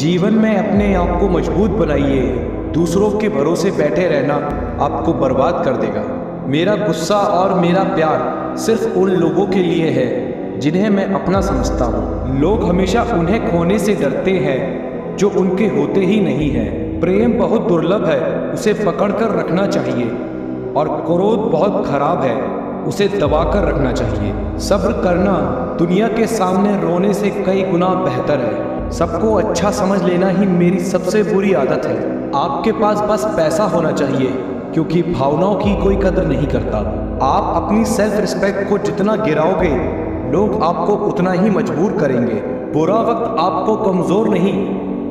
जीवन में अपने आप को मजबूत बनाइए। दूसरों के भरोसे बैठे रहना आपको बर्बाद कर देगा। मेरा गुस्सा और मेरा प्यार सिर्फ उन लोगों के लिए है जिन्हें मैं अपना समझता हूँ। लोग हमेशा उन्हें खोने से डरते हैं जो उनके होते ही नहीं है। प्रेम बहुत दुर्लभ है, उसे पकड़कर रखना चाहिए, और क्रोध बहुत खराब है, उसे दबाकर रखना चाहिए। सब्र करना दुनिया के सामने रोने से कई गुना बेहतर है। सबको अच्छा समझ लेना ही मेरी सबसे बुरी आदत है। आपके पास बस पैसा होना चाहिए, क्योंकि भावनाओं की कोई कदर नहीं करता। आप अपनी सेल्फ रिस्पेक्ट को जितना गिराओगे, लोग आपको उतना ही मजबूर करेंगे। बुरा वक्त आपको कमज़ोर नहीं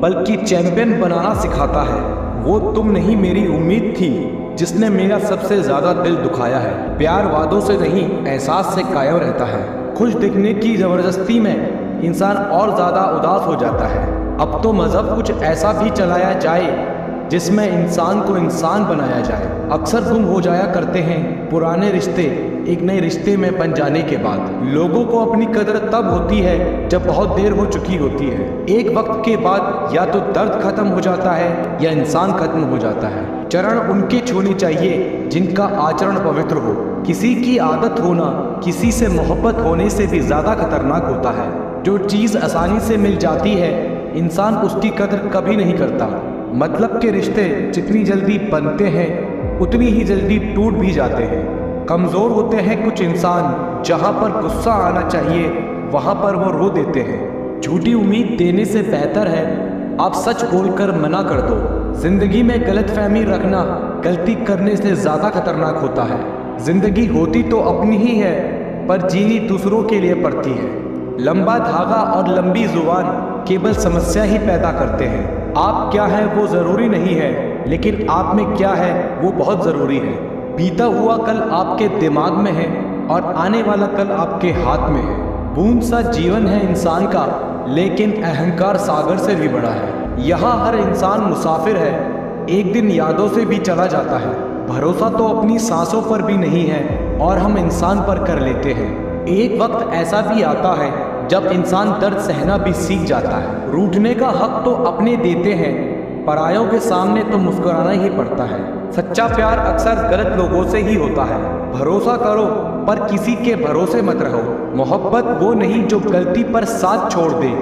बल्कि चैंपियन बनाना सिखाता है। वो तुम नहीं, मेरी उम्मीद थी जिसने मेरा सबसे ज़्यादा दिल दुखाया है। प्यार वादों से नहीं, एहसास से कायम रहता है। खुश दिखने की ज़बरदस्ती में इंसान और ज़्यादा उदास हो जाता है। अब तो मज़हब कुछ ऐसा भी चलाया जाए जिसमें इंसान को इंसान बनाया जाए। अक्सर गुम हो जाया करते हैं पुराने रिश्ते एक नए रिश्ते में बन जाने के बाद। लोगों को अपनी कदर तब होती है जब बहुत देर हो चुकी होती है। एक वक्त के बाद या तो दर्द खत्म हो जाता है या इंसान खत्म हो जाता है। चरण उनके छूने चाहिए जिनका आचरण पवित्र हो। किसी की आदत होना किसी से मोहब्बत होने से भी ज़्यादा खतरनाक होता है। जो चीज़ आसानी से मिल जाती है, इंसान उसकी कदर कभी नहीं करता। मतलब के रिश्ते जितनी जल्दी बनते हैं उतनी ही जल्दी टूट भी जाते हैं। कमज़ोर होते हैं कुछ इंसान, जहाँ पर गुस्सा आना चाहिए वहाँ पर वो रो देते हैं। झूठी उम्मीद देने से बेहतर है आप सच बोलकर मना कर दो। जिंदगी में गलतफहमी रखना गलती करने से ज़्यादा खतरनाक होता है। जिंदगी होती तो अपनी ही है, पर जीनी दूसरों के लिए पड़ती है। लंबा धागा और लंबी जुबान केवल समस्या ही पैदा करते हैं। आप क्या हैं वो ज़रूरी नहीं है, लेकिन आप में क्या है वो बहुत ज़रूरी है। बीता हुआ कल आपके दिमाग में है और आने वाला कल आपके हाथ में है। बूंद सा जीवन है इंसान का, लेकिन अहंकार सागर से भी बड़ा है। यहाँ हर इंसान मुसाफिर है, एक दिन यादों से भी चला जाता है। भरोसा तो अपनी सांसों पर भी नहीं है और हम इंसान पर कर लेते हैं। एक वक्त ऐसा भी आता है जब इंसान दर्द सहना भी सीख जाता है। रूठने का हक तो अपने देते हैं, परायों के सामने तो मुस्कुराना ही पड़ता है। सच्चा प्यार अक्सर गलत लोगों से ही होता है। भरोसा करो पर किसी के भरोसे मत रहो। मोहब्बत वो नहीं जो गलती पर साथ छोड़ दे।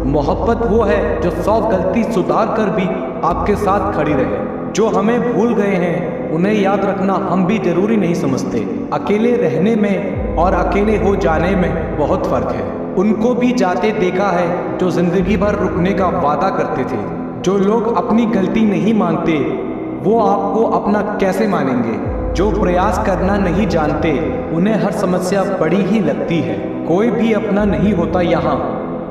मोहब्बत वो है जो 100 गलती सुधार कर भी आपके साथ खड़ी रहे। जो हमें भूल गए हैं उन्हें याद रखना हम भी जरूरी नहीं समझते। अकेले रहने में और अकेले हो जाने में बहुत फर्क है। उनको भी जाते देखा है जो जिंदगी भर रुकने का वादा करते थे। जो लोग अपनी गलती नहीं मानते वो आपको अपना कैसे मानेंगे। जो प्रयास करना नहीं जानते उन्हें हर समस्या बड़ी ही लगती है। कोई भी अपना नहीं होता यहाँ,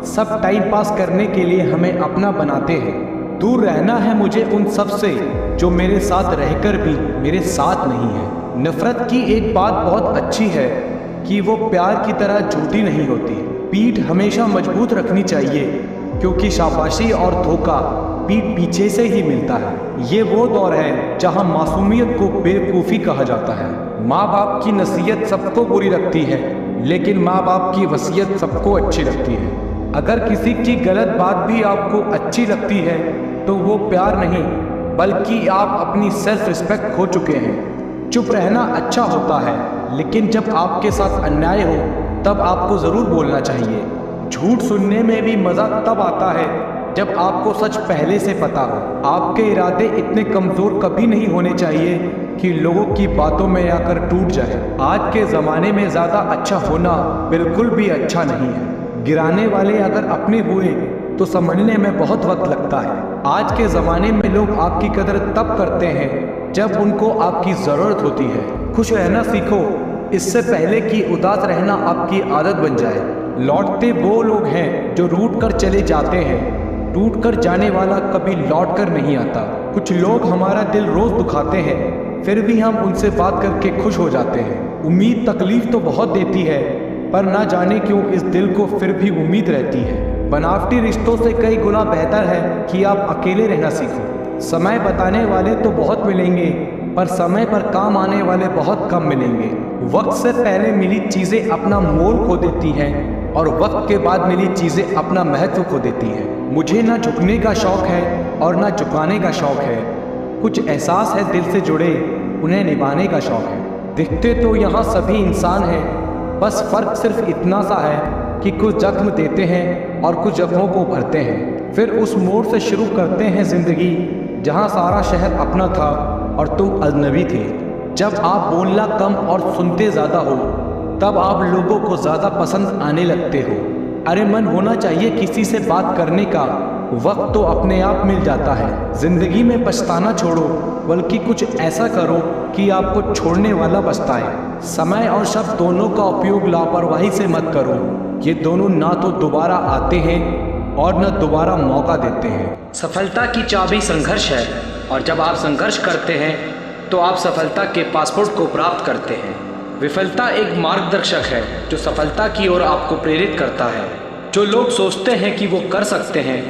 सब टाइम पास करने के लिए हमें अपना बनाते हैं। दूर रहना है मुझे उन सब से जो मेरे साथ रहकर भी मेरे साथ नहीं है। नफरत की एक बात बहुत अच्छी है कि वो प्यार की तरह झूठी नहीं होती। पीठ हमेशा मजबूत रखनी चाहिए, क्योंकि शाबाशी और धोखा पीठ पीछे से ही मिलता है। ये वो दौर है जहां मासूमियत को बेवकूफ़ी कहा जाता है। माँ बाप की नसीहत सबको बुरी लगती है, लेकिन माँ बाप की वसीयत सबको अच्छी लगती है। अगर किसी की गलत बात भी आपको अच्छी लगती है तो वो प्यार नहीं बल्कि आप अपनी सेल्फ रिस्पेक्ट खो चुके हैं। चुप रहना अच्छा होता है, लेकिन जब आपके साथ अन्याय हो तब आपको ज़रूर बोलना चाहिए। झूठ सुनने में भी मज़ा तब आता है जब आपको सच पहले से पता हो। आपके इरादे इतने कमज़ोर कभी नहीं होने चाहिए कि लोगों की बातों में आकर टूट जाए। आज के ज़माने में ज़्यादा अच्छा होना बिल्कुल भी अच्छा नहीं है। गिराने वाले अगर अपने हुए तो समझने में बहुत वक्त लगता है। आज के ज़माने में लोग आपकी कदर तब करते हैं जब उनको आपकी ज़रूरत होती है। खुश रहना सीखो, इससे पहले कि उदास रहना आपकी आदत बन जाए। लौटते वो लोग हैं जो रूठ कर चले जाते हैं, टूट कर जाने वाला कभी लौट कर नहीं आता। कुछ लोग हमारा दिल रोज़ दुखाते हैं, फिर भी हम उनसे बात करके खुश हो जाते हैं। उम्मीद तकलीफ तो बहुत देती है, पर ना जाने क्यों इस दिल को फिर भी उम्मीद रहती है। बनावटी रिश्तों से कई गुना बेहतर है कि आप अकेले रहना सीखो। समय बताने वाले तो बहुत मिलेंगे, पर समय पर काम आने वाले बहुत कम मिलेंगे। वक्त से पहले मिली चीज़ें अपना मोल खो देती हैं और वक्त के बाद मिली चीज़ें अपना महत्व खो देती हैं। मुझे ना झुकने का शौक़ है और ना झुकाने का शौक़ है। कुछ एहसास है दिल से जुड़े, उन्हें निभाने का शौक़ है। दिखते तो यहाँ सभी इंसान हैं, बस फ़र्क सिर्फ इतना सा है कि कुछ जख्म देते हैं और कुछ जख्मों को भरते हैं। फिर उस मोड़ से शुरू करते हैं ज़िंदगी जहाँ सारा शहर अपना था और तुम अजनबी थे। जब आप बोलना कम और सुनते ज़्यादा हो, तब आप लोगों को ज़्यादा पसंद आने लगते हो। अरे मन होना चाहिए किसी से बात करने का, वक्त तो अपने आप मिल जाता है। ज़िंदगी में पछताना छोड़ो, बल्कि कुछ ऐसा करो कि आपको छोड़ने वाला पछताए। समय और शब्द दोनों का उपयोग लापरवाही से मत करो। ये दोनों ना तो दोबारा आते हैं और न दोबारा मौका देते हैं। सफलता की चाबी संघर्ष है, और जब आप संघर्ष करते हैं तो आप सफलता के पासपोर्ट को प्राप्त करते हैं। विफलता एक मार्गदर्शक है जो सफलता की ओर आपको प्रेरित करता है। जो लोग सोचते हैं कि वो कर सकते हैं,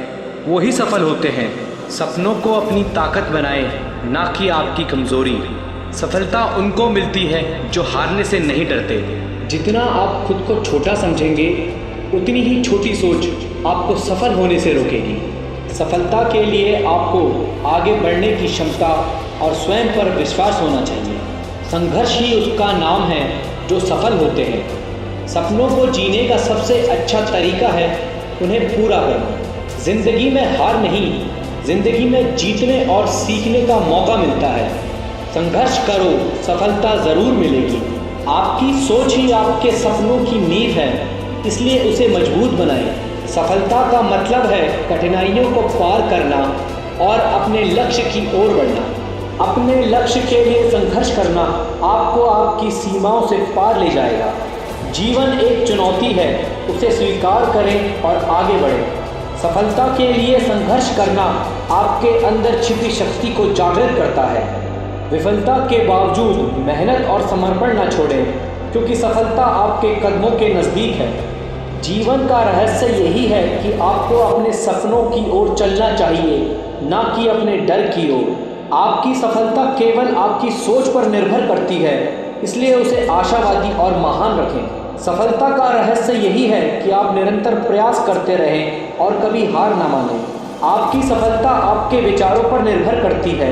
वो ही सफल होते हैं। सपनों को अपनी ताकत बनाएं, ना कि आपकी कमज़ोरी। सफलता उनको मिलती है जो हारने से नहीं डरते। जितना आप खुद को छोटा समझेंगे, उतनी ही छोटी सोच आपको सफल होने से रोकेगी। सफलता के लिए आपको आगे बढ़ने की क्षमता और स्वयं पर विश्वास होना चाहिए। संघर्ष ही उसका नाम है जो सफल होते हैं। सपनों को जीने का सबसे अच्छा तरीका है उन्हें पूरा करना। ज़िंदगी में हार नहीं, ज़िंदगी में जीतने और सीखने का मौका मिलता है। संघर्ष करो, सफलता ज़रूर मिलेगी। आपकी सोच ही आपके सपनों की नींव है, इसलिए उसे मजबूत बनाएं। सफलता का मतलब है कठिनाइयों को पार करना और अपने लक्ष्य की ओर बढ़ना। अपने लक्ष्य के लिए संघर्ष करना आपको आपकी सीमाओं से पार ले जाएगा। जीवन एक चुनौती है, उसे स्वीकार करें और आगे बढ़ें। सफलता के लिए संघर्ष करना आपके अंदर छिपी शक्ति को जागृत करता है। विफलता के बावजूद मेहनत और समर्पण न छोड़ें, क्योंकि सफलता आपके कदमों के नज़दीक है। जीवन का रहस्य यही है कि आपको अपने सपनों की ओर चलना चाहिए, ना कि अपने डर की ओर। आपकी सफलता केवल आपकी सोच पर निर्भर करती है, इसलिए उसे आशावादी और महान रखें। सफलता का रहस्य यही है कि आप निरंतर प्रयास करते रहें और कभी हार ना मानें। आपकी सफलता आपके विचारों पर निर्भर करती है,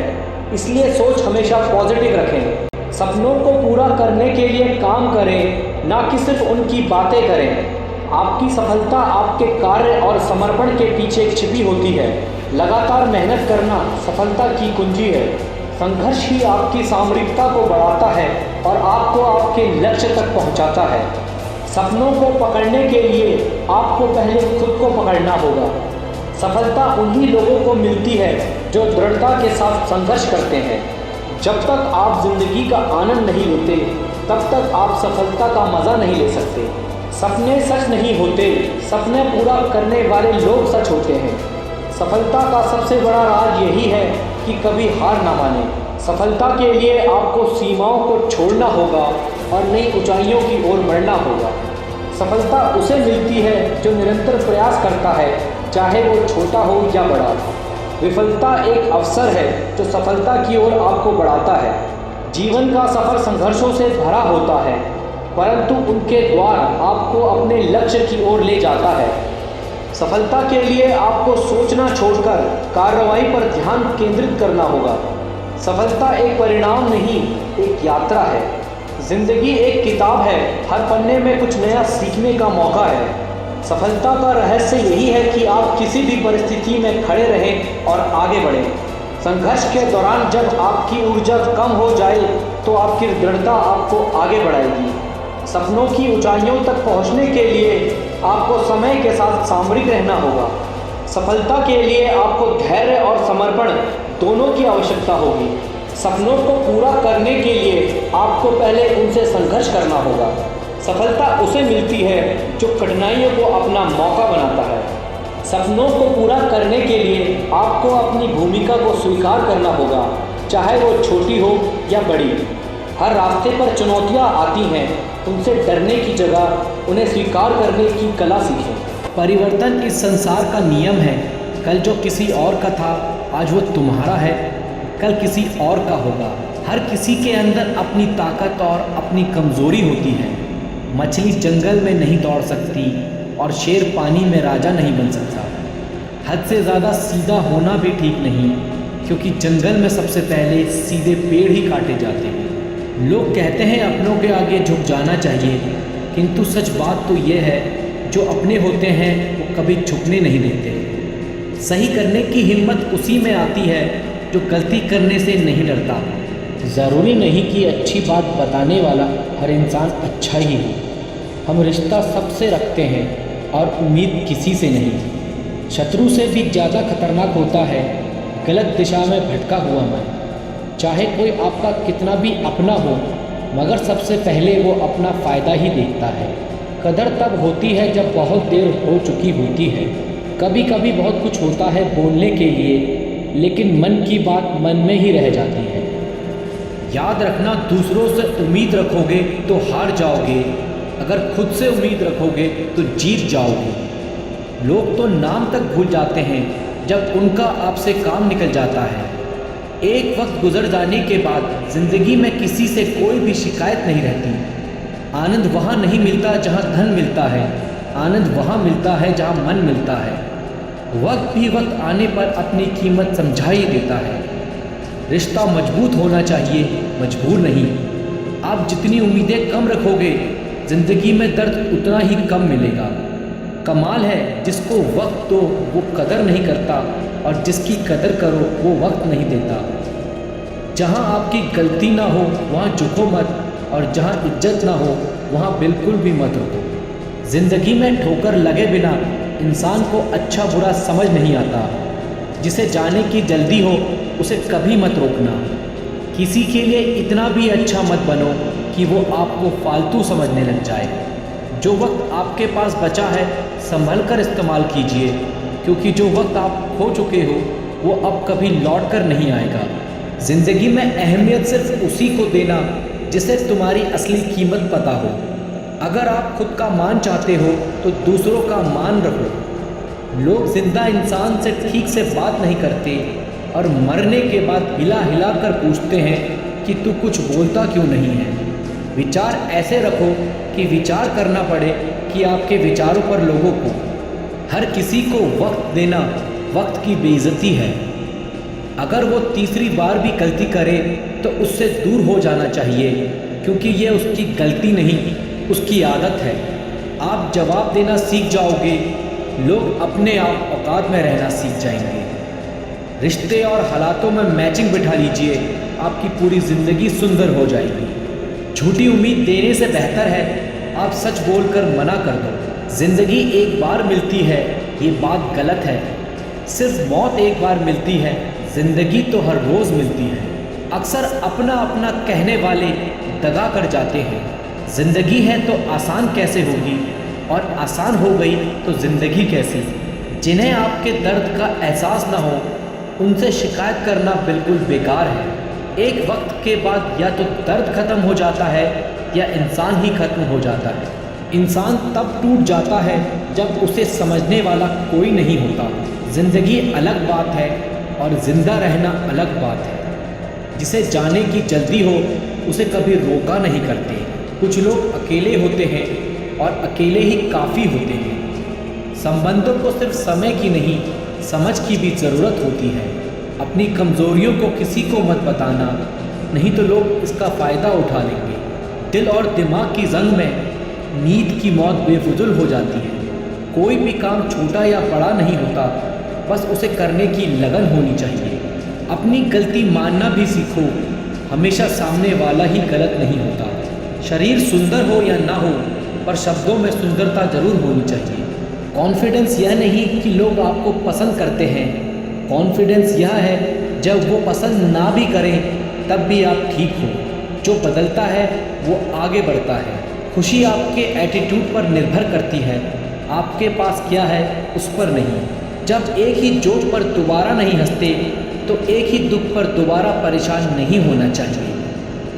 इसलिए सोच हमेशा पॉजिटिव रखें। सपनों को पूरा करने के लिए काम करें, ना कि सिर्फ उनकी बातें करें। आपकी सफलता आपके कार्य और समर्पण के पीछे छिपी होती है। लगातार मेहनत करना सफलता की कुंजी है। संघर्ष ही आपकी सामरिकता को बढ़ाता है और आपको आपके लक्ष्य तक पहुंचाता है। सपनों को पकड़ने के लिए आपको पहले खुद को पकड़ना होगा। सफलता उन्हीं लोगों को मिलती है जो दृढ़ता के साथ संघर्ष करते हैं। जब तक आप जिंदगी का आनंद नहीं लेते, तब तक आप सफलता का मज़ा नहीं ले सकते। सपने सच नहीं होते, सपने पूरा करने वाले लोग सच होते हैं। सफलता का सबसे बड़ा राज यही है कि कभी हार ना माने। सफलता के लिए आपको सीमाओं को छोड़ना होगा और नई ऊंचाइयों की ओर बढ़ना होगा। सफलता उसे मिलती है जो निरंतर प्रयास करता है, चाहे वो छोटा हो या बड़ा। विफलता एक अवसर है जो सफलता की ओर आपको बढ़ाता है। जीवन का सफ़र संघर्षों से भरा होता है, परंतु उनके द्वार आपको अपने लक्ष्य की ओर ले जाता है। सफलता के लिए आपको सोचना छोड़कर कार्रवाई पर ध्यान केंद्रित करना होगा। सफलता एक परिणाम नहीं, एक यात्रा है। जिंदगी एक किताब है, हर पन्ने में कुछ नया सीखने का मौका है। सफलता का रहस्य यही है कि आप किसी भी परिस्थिति में खड़े रहें और आगे बढ़ें। संघर्ष के दौरान जब आपकी ऊर्जा कम हो जाए तो आपकी दृढ़ता आपको आगे बढ़ाएगी। सपनों की ऊंचाइयों तक पहुंचने के लिए आपको समय के साथ सामरिक रहना होगा। सफलता के लिए आपको धैर्य और समर्पण दोनों की आवश्यकता होगी। सपनों को पूरा करने के लिए आपको पहले उनसे संघर्ष करना होगा। सफलता उसे मिलती है जो कठिनाइयों को अपना मौका बनाता है। सपनों को पूरा करने के लिए आपको अपनी भूमिका को स्वीकार करना होगा, चाहे वो छोटी हो या बड़ी। हर रास्ते पर चुनौतियाँ आती हैं, उनसे डरने की जगह उन्हें स्वीकार करने की कला सीखें। परिवर्तन इस संसार का नियम है। कल जो किसी और का था, आज वो तुम्हारा है, कल किसी और का होगा। हर किसी के अंदर अपनी ताकत और अपनी कमज़ोरी होती है। मछली जंगल में नहीं दौड़ सकती और शेर पानी में राजा नहीं बन सकता। हद से ज़्यादा सीधा होना भी ठीक नहीं, क्योंकि जंगल में सबसे पहले सीधे पेड़ ही काटे जाते हैं। लोग कहते हैं अपनों के आगे झुक जाना चाहिए, किंतु सच बात तो ये है, जो अपने होते हैं वो कभी झुकने नहीं देते। सही करने की हिम्मत उसी में आती है जो गलती करने से नहीं डरता। ज़रूरी नहीं कि अच्छी बात बताने वाला हर इंसान अच्छा ही हो। हम रिश्ता सबसे रखते हैं और उम्मीद किसी से नहीं। शत्रु से भी ज़्यादा खतरनाक होता है गलत दिशा में भटका हुआ मन। चाहे कोई आपका कितना भी अपना हो, मगर सबसे पहले वो अपना फ़ायदा ही देखता है। कदर तब होती है जब बहुत देर हो चुकी होती है। कभी कभी बहुत कुछ होता है बोलने के लिए, लेकिन मन की बात मन में ही रह जाती है। याद रखना, दूसरों से उम्मीद रखोगे तो हार जाओगे, अगर खुद से उम्मीद रखोगे तो जीत जाओगे। लोग तो नाम तक भूल जाते हैं जब उनका आपसे काम निकल जाता है। एक वक्त गुजर जाने के बाद ज़िंदगी में किसी से कोई भी शिकायत नहीं रहती। आनंद वहाँ नहीं मिलता जहाँ धन मिलता है, आनंद वहाँ मिलता है जहाँ मन मिलता है। वक्त भी वक्त आने पर अपनी कीमत समझा ही देता है। रिश्ता मजबूत होना चाहिए, मजबूर नहीं। आप जितनी उम्मीदें कम रखोगे, ज़िंदगी में दर्द उतना ही कम मिलेगा। कमाल है जिसको वक्त दो वो कदर नहीं करता, और जिसकी कदर करो वो वक्त नहीं देता। जहाँ आपकी गलती ना हो वहाँ झुको मत, और जहाँ इज्जत ना हो वहाँ बिल्कुल भी मत रुको। ज़िंदगी में ठोकर लगे बिना इंसान को अच्छा बुरा समझ नहीं आता। जिसे जाने की जल्दी हो उसे कभी मत रोकना। किसी के लिए इतना भी अच्छा मत बनो कि वो आपको फालतू समझने लग जाए। जो वक्त आपके पास बचा है संभल कर इस्तेमाल कीजिए, क्योंकि जो वक्त आप खो चुके हो वो अब कभी लौट कर नहीं आएगा। ज़िंदगी में अहमियत सिर्फ उसी को देना जिसे तुम्हारी असली कीमत पता हो। अगर आप खुद का मान चाहते हो तो दूसरों का मान रखो। लोग जिंदा इंसान से ठीक से बात नहीं करते, और मरने के बाद हिला हिला कर पूछते हैं कि तू कुछ बोलता क्यों नहीं है। विचार ऐसे रखो कि विचार करना पड़े कि आपके विचारों पर लोगों को। हर किसी को वक्त देना वक्त की बेइज्जती है। अगर वो तीसरी बार भी गलती करे तो उससे दूर हो जाना चाहिए, क्योंकि ये उसकी गलती नहीं, उसकी आदत है। आप जवाब देना सीख जाओगे, लोग अपने आप औकात में रहना सीख जाएंगे। रिश्ते और हालातों में मैचिंग बिठा लीजिए, आपकी पूरी ज़िंदगी सुंदर हो जाएगी। झूठी उम्मीद देने से बेहतर है आप सच बोलकर मना कर दो। ज़िंदगी एक बार मिलती है, ये बात गलत है। सिर्फ मौत एक बार मिलती है, ज़िंदगी तो हर रोज़ मिलती है। अक्सर अपना अपना कहने वाले दगा कर जाते हैं। ज़िंदगी है तो आसान कैसे होगी, और आसान हो गई तो ज़िंदगी कैसी। जिन्हें आपके दर्द का एहसास ना हो उनसे शिकायत करना बिल्कुल बेकार है। एक वक्त के बाद या तो दर्द ख़त्म हो जाता है या इंसान ही ख़त्म हो जाता है। इंसान तब टूट जाता है जब उसे समझने वाला कोई नहीं होता। ज़िंदगी अलग बात है और ज़िंदा रहना अलग बात है। जिसे जाने की जल्दी हो उसे कभी रोका नहीं करते। कुछ लोग अकेले होते हैं और अकेले ही काफ़ी होते हैं। संबंधों को सिर्फ समय की नहीं, समझ की भी ज़रूरत होती है। अपनी कमज़ोरियों को किसी को मत बताना, नहीं तो लोग इसका फ़ायदा उठा लेंगे। दिल और दिमाग की जंग में नींद की मौत बेफुजुल हो जाती है। कोई भी काम छोटा या बड़ा नहीं होता, बस उसे करने की लगन होनी चाहिए। अपनी गलती मानना भी सीखो, हमेशा सामने वाला ही गलत नहीं होता। शरीर सुंदर हो या ना हो, पर शब्दों में सुंदरता ज़रूर होनी चाहिए। कॉन्फिडेंस यह नहीं कि लोग आपको पसंद करते हैं, कॉन्फिडेंस यह है जब वो पसंद ना भी करें तब भी आप ठीक हो। जो बदलता है वो आगे बढ़ता है। खुशी आपके एटीट्यूड पर निर्भर करती है, आपके पास क्या है उस पर नहीं। जब एक ही जोक पर दोबारा नहीं हंसते तो एक ही दुख पर दोबारा परेशान नहीं होना चाहिए।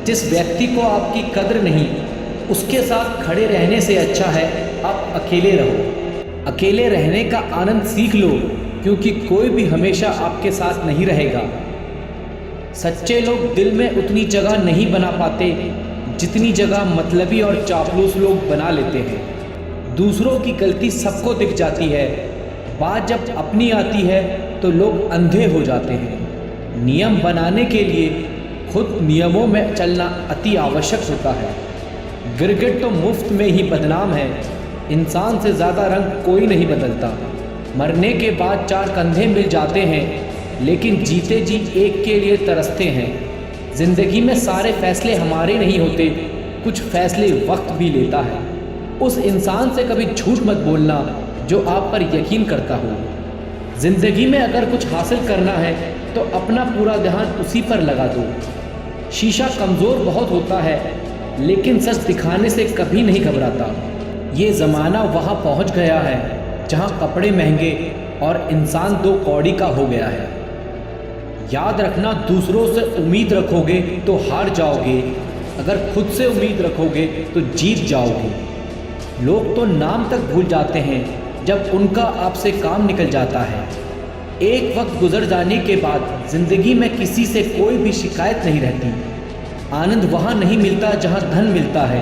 जिस व्यक्ति को आपकी कद्र नहीं, उसके साथ खड़े रहने से अच्छा है आप अकेले रहो। अकेले रहने का आनंद सीख लो, क्योंकि कोई भी हमेशा आपके साथ नहीं रहेगा। सच्चे लोग दिल में उतनी जगह नहीं बना पाते जितनी जगह मतलबी और चापलूस लोग बना लेते हैं। दूसरों की गलती सबको दिख जाती है, बात जब अपनी आती है तो लोग अंधे हो जाते हैं। नियम बनाने के लिए खुद नियमों में चलना अति आवश्यक होता है। गिरगिट तो मुफ्त में ही बदनाम है। इंसान से ज़्यादा रंग कोई नहीं बदलता। मरने के बाद 4 कंधे मिल जाते हैं, लेकिन जीते जी एक के लिए तरसते हैं। ज़िंदगी में सारे फैसले हमारे नहीं होते, कुछ फैसले वक्त भी लेता है। उस इंसान से कभी झूठ मत बोलना जो आप पर यकीन करता हो। ज़िंदगी में अगर कुछ हासिल करना है तो अपना पूरा ध्यान उसी पर लगा दो। शीशा कमज़ोर बहुत होता है, लेकिन सच दिखाने से कभी नहीं घबराता। ये ज़माना वहाँ पहुँच गया है जहाँ कपड़े महंगे और इंसान 2 कौड़ी का हो गया है। याद रखना, दूसरों से उम्मीद रखोगे तो हार जाओगे, अगर खुद से उम्मीद रखोगे तो जीत जाओगे। लोग तो नाम तक भूल जाते हैं जब उनका आपसे काम निकल जाता है। एक वक्त गुजर जाने के बाद ज़िंदगी में किसी से कोई भी शिकायत नहीं रहती। आनंद वहाँ नहीं मिलता जहाँ धन मिलता है,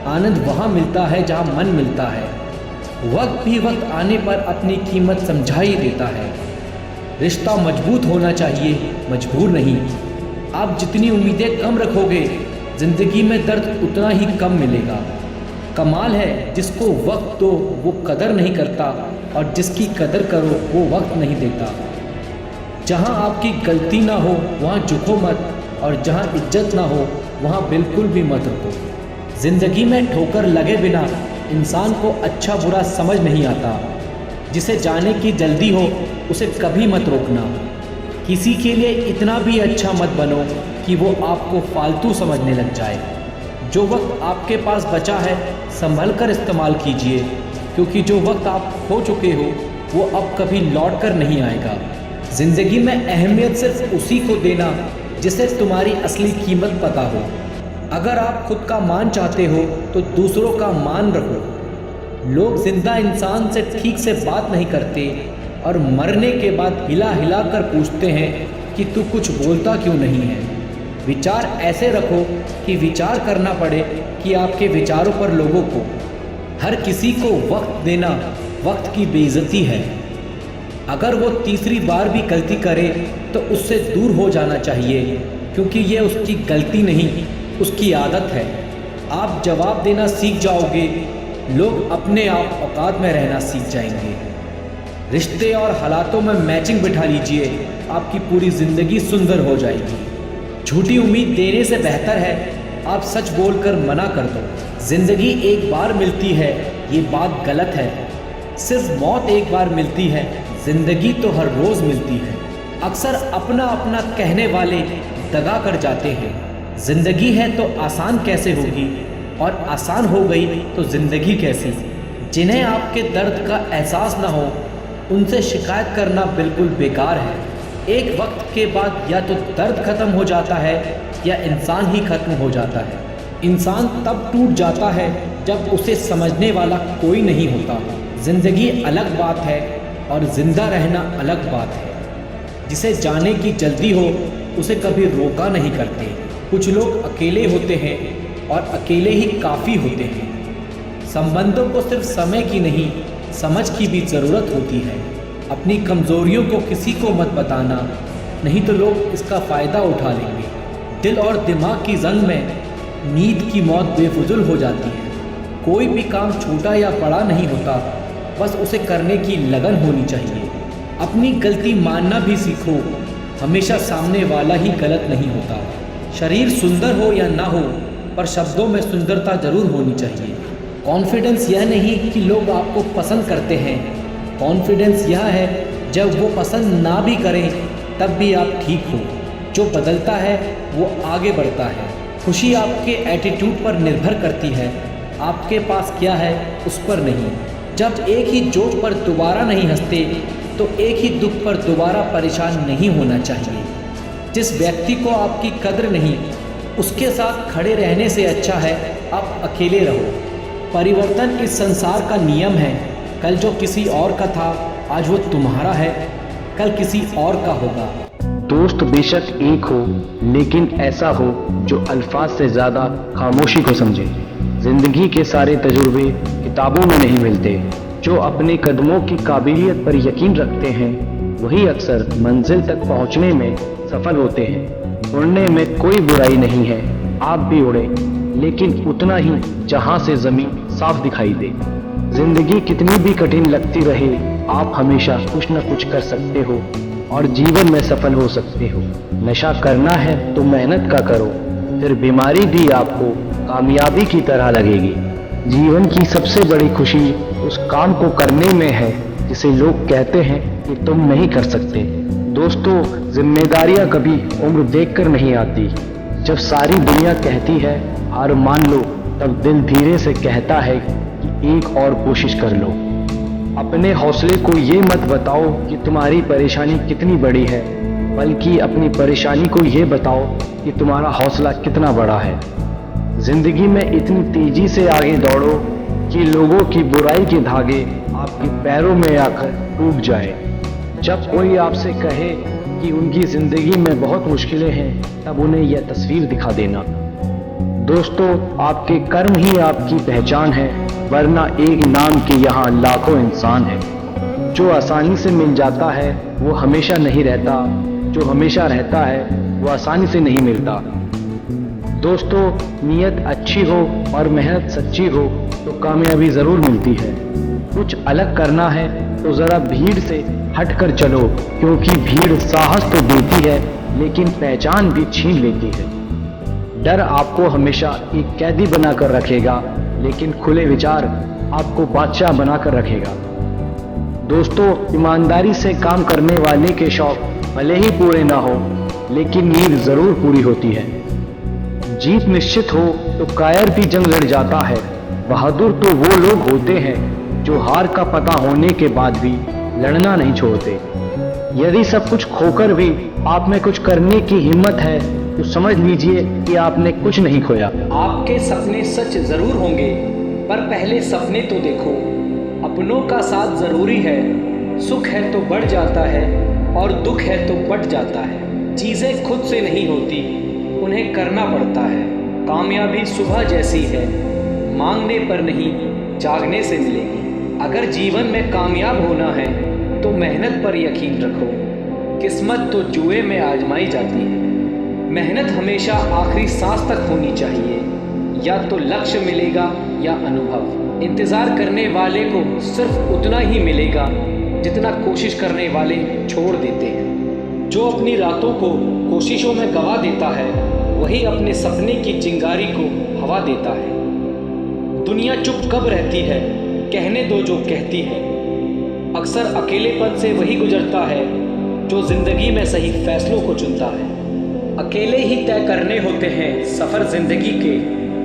आनंद वहाँ मिलता है जहाँ मन मिलता है। वक्त भी वक्त आने पर अपनी कीमत समझा ही देता है। रिश्ता मजबूत होना चाहिए, मजबूर नहीं। आप जितनी उम्मीदें कम रखोगे, ज़िंदगी में दर्द उतना ही कम मिलेगा। कमाल है जिसको वक्त दो वो कदर नहीं करता, और जिसकी कदर करो वो वक्त नहीं देता। जहाँ आपकी गलती ना हो वहाँ झुको मत, और जहाँ इज्जत ना हो वहाँ बिल्कुल भी मत रुको। ज़िंदगी में ठोकर लगे बिना इंसान को अच्छा बुरा समझ नहीं आता। जिसे जाने की जल्दी हो उसे कभी मत रोकना। किसी के लिए इतना भी अच्छा मत बनो कि वो आपको फालतू समझने लग जाए। जो वक्त आपके पास बचा है संभल कर इस्तेमाल कीजिए, क्योंकि जो वक्त आप खो चुके हो वो अब कभी लौट कर नहीं आएगा। ज़िंदगी में अहमियत सिर्फ उसी को देना जिसे तुम्हारी असली कीमत पता हो। अगर आप खुद का मान चाहते हो तो दूसरों का मान रखो। लोग जिंदा इंसान से ठीक से बात नहीं करते और मरने के बाद हिला हिला कर पूछते हैं कि तू कुछ बोलता क्यों नहीं है। विचार ऐसे रखो कि विचार करना पड़े कि आपके विचारों पर लोगों को। हर किसी को वक्त देना वक्त की बेइज्जती है। अगर वो तीसरी बार भी गलती करे तो उससे दूर हो जाना चाहिए, क्योंकि ये उसकी गलती नहीं, उसकी आदत है। आप जवाब देना सीख जाओगे, लोग अपने आप औकात में रहना सीख जाएंगे। रिश्ते और हालातों में मैचिंग बिठा लीजिए, आपकी पूरी ज़िंदगी सुंदर हो जाएगी। झूठी उम्मीद देने से बेहतर है आप सच बोलकर मना कर दो। ज़िंदगी एक बार मिलती है, ये बात गलत है। सिर्फ मौत एक बार मिलती है, ज़िंदगी तो हर रोज़ मिलती है। अक्सर अपना अपना कहने वाले दगा कर जाते हैं। ज़िंदगी है तो आसान कैसे होगी, और आसान हो गई तो ज़िंदगी कैसी। जिन्हें आपके दर्द का एहसास ना हो उनसे शिकायत करना बिल्कुल बेकार है। एक वक्त के बाद या तो दर्द ख़त्म हो जाता है या इंसान ही ख़त्म हो जाता है। इंसान तब टूट जाता है जब उसे समझने वाला कोई नहीं होता। ज़िंदगी अलग बात है और ज़िंदा रहना अलग बात है। जिसे जाने की जल्दी हो उसे कभी रोका नहीं करते। कुछ लोग अकेले होते हैं और अकेले ही काफ़ी होते हैं। संबंधों को सिर्फ समय की नहीं, समझ की भी ज़रूरत होती है। अपनी कमज़ोरियों को किसी को मत बताना, नहीं तो लोग इसका फ़ायदा उठा लेंगे। दिल और दिमाग की जंग में नींद की मौत बेफुजुल हो जाती है। कोई भी काम छोटा या बड़ा नहीं होता, बस उसे करने की लगन होनी चाहिए। अपनी गलती मानना भी सीखो, हमेशा सामने वाला ही गलत नहीं होता। शरीर सुंदर हो या ना हो, पर शब्दों में सुंदरता ज़रूर होनी चाहिए। कॉन्फिडेंस यह नहीं कि लोग आपको पसंद करते हैं, कॉन्फिडेंस यह है जब वो पसंद ना भी करें तब भी आप ठीक हो। जो बदलता है वो आगे बढ़ता है। खुशी आपके एटीट्यूड पर निर्भर करती है, आपके पास क्या है उस पर नहीं। जब एक ही जोक पर दोबारा नहीं हंसते तो एक ही दुख पर दोबारा परेशान नहीं होना चाहिए। जिस व्यक्ति को आपकी कद्र नहीं, उसके साथ खड़े रहने से अच्छा है आप अकेले रहो। परिवर्तन इस संसार का नियम है। कल जो किसी और का था आज वो तुम्हारा है, कल किसी और का होगा। दोस्त बेशक एक हो, लेकिन ऐसा हो जो अल्फाज से ज़्यादा खामोशी को समझे। ज़िंदगी के सारे तजुर्बे किताबों में नहीं मिलते, जो अपने कदमों की काबिलियत पर यकीन रखते हैं वही अक्सर मंजिल तक पहुंचने में सफल होते हैं। उड़ने में कोई बुराई नहीं है, आप भी उड़े, लेकिन उतना ही जहां से जमीन साफ दिखाई दे। जिंदगी कितनी भी कठिन लगती रहे, आप हमेशा कुछ न कुछ कर सकते हो और जीवन में सफल हो सकते हो। नशा करना है तो मेहनत का करो, फिर बीमारी भी आपको कामयाबी की तरह लगेगी। जीवन की सबसे बड़ी खुशी उस काम को करने में है जिसे लोग कहते हैं कि तुम नहीं कर सकते। दोस्तों, जिम्मेदारियां कभी उम्र देखकर नहीं आती। जब सारी दुनिया कहती है हार मान लो, तब दिल धीरे से कहता है कि एक और कोशिश कर लो। अपने हौसले को ये मत बताओ कि तुम्हारी परेशानी कितनी बड़ी है, बल्कि अपनी परेशानी को ये बताओ कि तुम्हारा हौसला कितना बड़ा है। जिंदगी में इतनी तेजी से आगे दौड़ो कि लोगों की बुराई के धागे आपके पैरों में आकर टूट जाए। जब कोई आपसे कहे कि उनकी जिंदगी में बहुत मुश्किलें हैं, तब उन्हें यह तस्वीर दिखा देना। दोस्तों, आपके कर्म ही आपकी पहचान है, वरना एक नाम के यहाँ लाखों इंसान हैं। जो आसानी से मिल जाता है वो हमेशा नहीं रहता, जो हमेशा रहता है वो आसानी से नहीं मिलता। दोस्तों, नीयत अच्छी हो और मेहनत सच्ची हो तो कामयाबी ज़रूर मिलती है। कुछ अलग करना है तो ज़रा भीड़ से हट कर चलो, क्योंकि भीड़ साहस तो देती है लेकिन पहचान भी छीन लेती है। डर आपको हमेशा एक कैदी बनाकर रखेगा, लेकिन खुले विचार आपको बादशाह बनाकर रखेगा। दोस्तों, ईमानदारी से काम करने वाले के शौक भले ही पूरे ना हो, लेकिन नींद ज़रूर पूरी होती है। जीत निश्चित हो तो कायर भी जंग लड़ जाता है। बहादुर तो वो लोग होते हैं जो हार का पता होने के बाद भी लड़ना नहीं छोड़ते। यदि सब कुछ खोकर भी आप में कुछ करने की हिम्मत है तो समझ लीजिए कि आपने कुछ नहीं खोया। आपके सपने सच जरूर होंगे, पर पहले सपने तो देखो। अपनों का साथ जरूरी है, सुख है तो बढ़ जाता है और दुख है तो बढ़ जाता है। चीजें खुद से नहीं होती, उन्हें करना पड़ता है। कामयाबी सुबह जैसी है, मांगने पर नहीं जागने से मिलेगी। अगर जीवन में कामयाब होना है तो मेहनत पर यकीन रखो। किस्मत तो जुए में आजमाई जाती है। मेहनत हमेशा आखिरी सांस तक होनी चाहिए। या तो लक्ष्य मिलेगा या अनुभव। इंतज़ार करने वाले को सिर्फ उतना ही मिलेगा जितना कोशिश करने वाले छोड़ देते हैं। जो अपनी रातों को कोशिशों में गवा देता है वही अपने सपने की चिंगारी को हवा देता है। दुनिया चुप कब रहती है, कहने दो जो कहती है। अक्सर अकेलेपन से वही गुजरता है जो जिंदगी में सही फैसलों को चुनता है। अकेले ही तय करने होते हैं सफ़र जिंदगी के,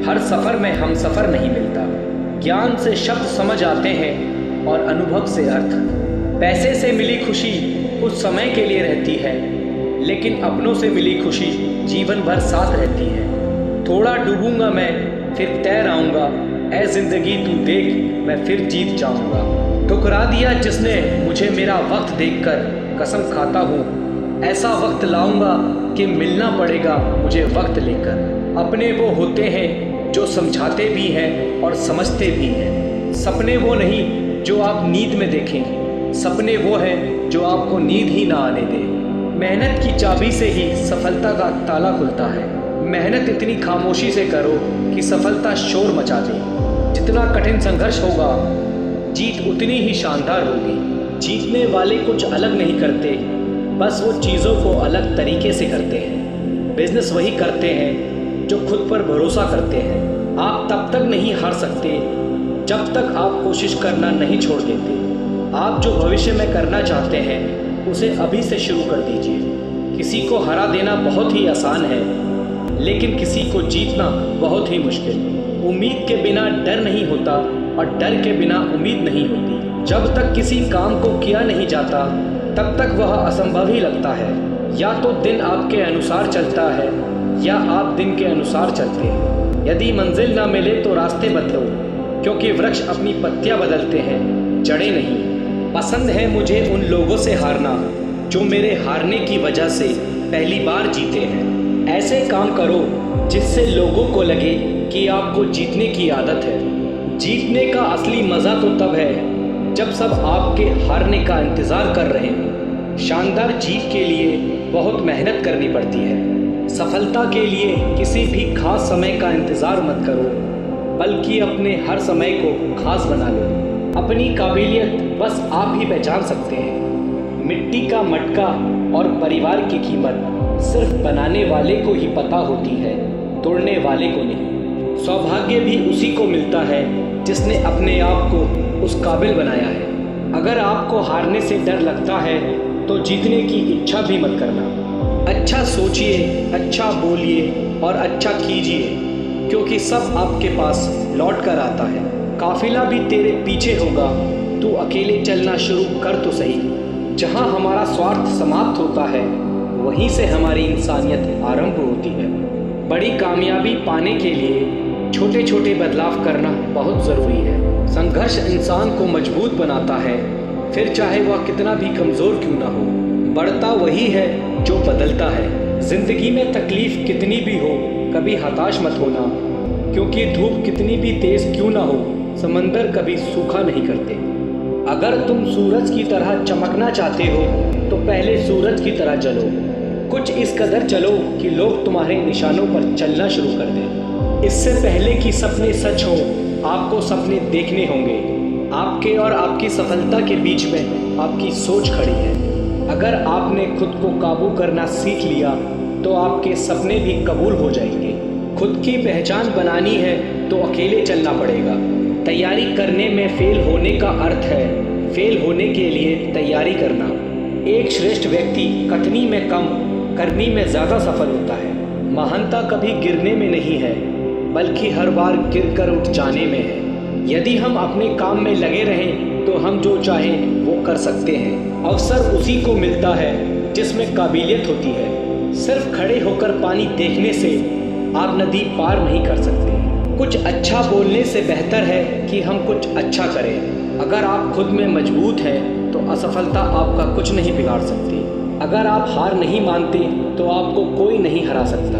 हर सफ़र में हम सफ़र नहीं मिलता। ज्ञान से शब्द समझ आते हैं और अनुभव से अर्थ। पैसे से मिली खुशी कुछ समय के लिए रहती है, लेकिन अपनों से मिली खुशी जीवन भर साथ रहती है। थोड़ा डूबूंगा मैं फिर तैर आऊँगा, ऐ जिंदगी तू देख मैं फिर जीत जाऊँगा। ठुकरा दिया जिसने मुझे मेरा वक्त देखकर, कसम खाता हूँ ऐसा वक्त लाऊंगा कि मिलना पड़ेगा मुझे वक्त लेकर। अपने वो होते हैं जो समझाते भी हैं और समझते भी हैं। सपने वो नहीं जो आप नींद में देखें, सपने वो हैं जो आपको नींद ही ना आने दें। मेहनत की चाबी से ही सफलता का ताला खुलता है। मेहनत इतनी खामोशी से करो कि सफलता शोर मचा दे। जितना कठिन संघर्ष होगा जीत उतनी ही शानदार होगी। जीतने वाले कुछ अलग नहीं करते, बस वो चीज़ों को अलग तरीके से करते हैं। बिजनेस वही करते हैं जो खुद पर भरोसा करते हैं। आप तब तक नहीं हार सकते जब तक आप कोशिश करना नहीं छोड़ देते। आप जो भविष्य में करना चाहते हैं उसे अभी से शुरू कर दीजिए। किसी को हरा देना बहुत ही आसान है, लेकिन किसी को जीतना बहुत ही मुश्किल। उम्मीद के बिना डर नहीं होता और डर के बिना उम्मीद नहीं होती। जब तक किसी काम को किया नहीं जाता तब तक वह असंभव ही लगता है। या तो दिन आपके अनुसार चलता है या आप दिन के अनुसार चलते हैं। यदि मंजिल ना मिले तो रास्ते बदलो, क्योंकि वृक्ष अपनी पत्तियां बदलते हैं, जड़ें नहीं। पसंद है मुझे उन लोगों से हारना जो मेरे हारने की वजह से पहली बार जीते हैं। ऐसे काम करो जिससे लोगों को लगे कि आपको जीतने की आदत है। जीतने का असली मज़ा तो तब है जब सब आपके हारने का इंतज़ार कर रहे हों। शानदार जीत के लिए बहुत मेहनत करनी पड़ती है। सफलता के लिए किसी भी खास समय का इंतज़ार मत करो, बल्कि अपने हर समय को खास बना लो। अपनी काबिलियत बस आप ही पहचान सकते हैं। मिट्टी का मटका और परिवार की कीमत सिर्फ बनाने वाले को ही पता होती है, तोड़ने वाले को नहीं। सौभाग्य भी उसी को मिलता है जिसने अपने आप को उस काबिल बनाया है। अगर आपको हारने से डर लगता है तो जीतने की इच्छा भी मत करना। अच्छा सोचिए, अच्छा बोलिए और अच्छा कीजिए, क्योंकि सब आपके पास लौट कर आता है। काफिला भी तेरे पीछे होगा, तू अकेले चलना शुरू कर तो सही। जहाँ हमारा स्वार्थ समाप्त होता है, वहीं से हमारी इंसानियत आरंभ होती है। बड़ी कामयाबी पाने के लिए छोटे छोटे बदलाव करना बहुत ज़रूरी है। संघर्ष इंसान को मजबूत बनाता है, फिर चाहे वह कितना भी कमज़ोर क्यों ना हो। बढ़ता वही है जो बदलता है। ज़िंदगी में तकलीफ़ कितनी भी हो, कभी हताश मत होना, क्योंकि धूप कितनी भी तेज़ क्यों ना हो, समंदर कभी सूखा नहीं करते। अगर तुम सूरज की तरह चमकना चाहते हो तो पहले सूरज की तरह चलो। कुछ इस कदर चलो कि लोग तुम्हारे निशानों पर चलना शुरू कर दें। इससे पहले कि सपने सच हो, आपको सपने देखने होंगे। आपके और आपकी सफलता के बीच में आपकी सोच खड़ी है। अगर आपने खुद को काबू करना सीख लिया तो आपके सपने भी कबूल हो जाएंगे। खुद की पहचान बनानी है तो अकेले चलना पड़ेगा। तैयारी करने में फेल होने का अर्थ है फेल होने के लिए तैयारी करना। एक श्रेष्ठ व्यक्ति कथनी में कम, करनी में ज़्यादा सफल होता है। महानता कभी गिरने में नहीं है, बल्कि हर बार गिरकर उठ जाने में है। यदि हम अपने काम में लगे रहें तो हम जो चाहें वो कर सकते हैं। अवसर उसी को मिलता है जिसमें काबिलियत होती है। सिर्फ खड़े होकर पानी देखने से आप नदी पार नहीं कर सकते। कुछ अच्छा बोलने से बेहतर है कि हम कुछ अच्छा करें। अगर आप खुद में मजबूत हैं तो असफलता आपका कुछ नहीं बिगाड़ सकती। अगर आप हार नहीं मानते तो आपको कोई नहीं हरा सकता।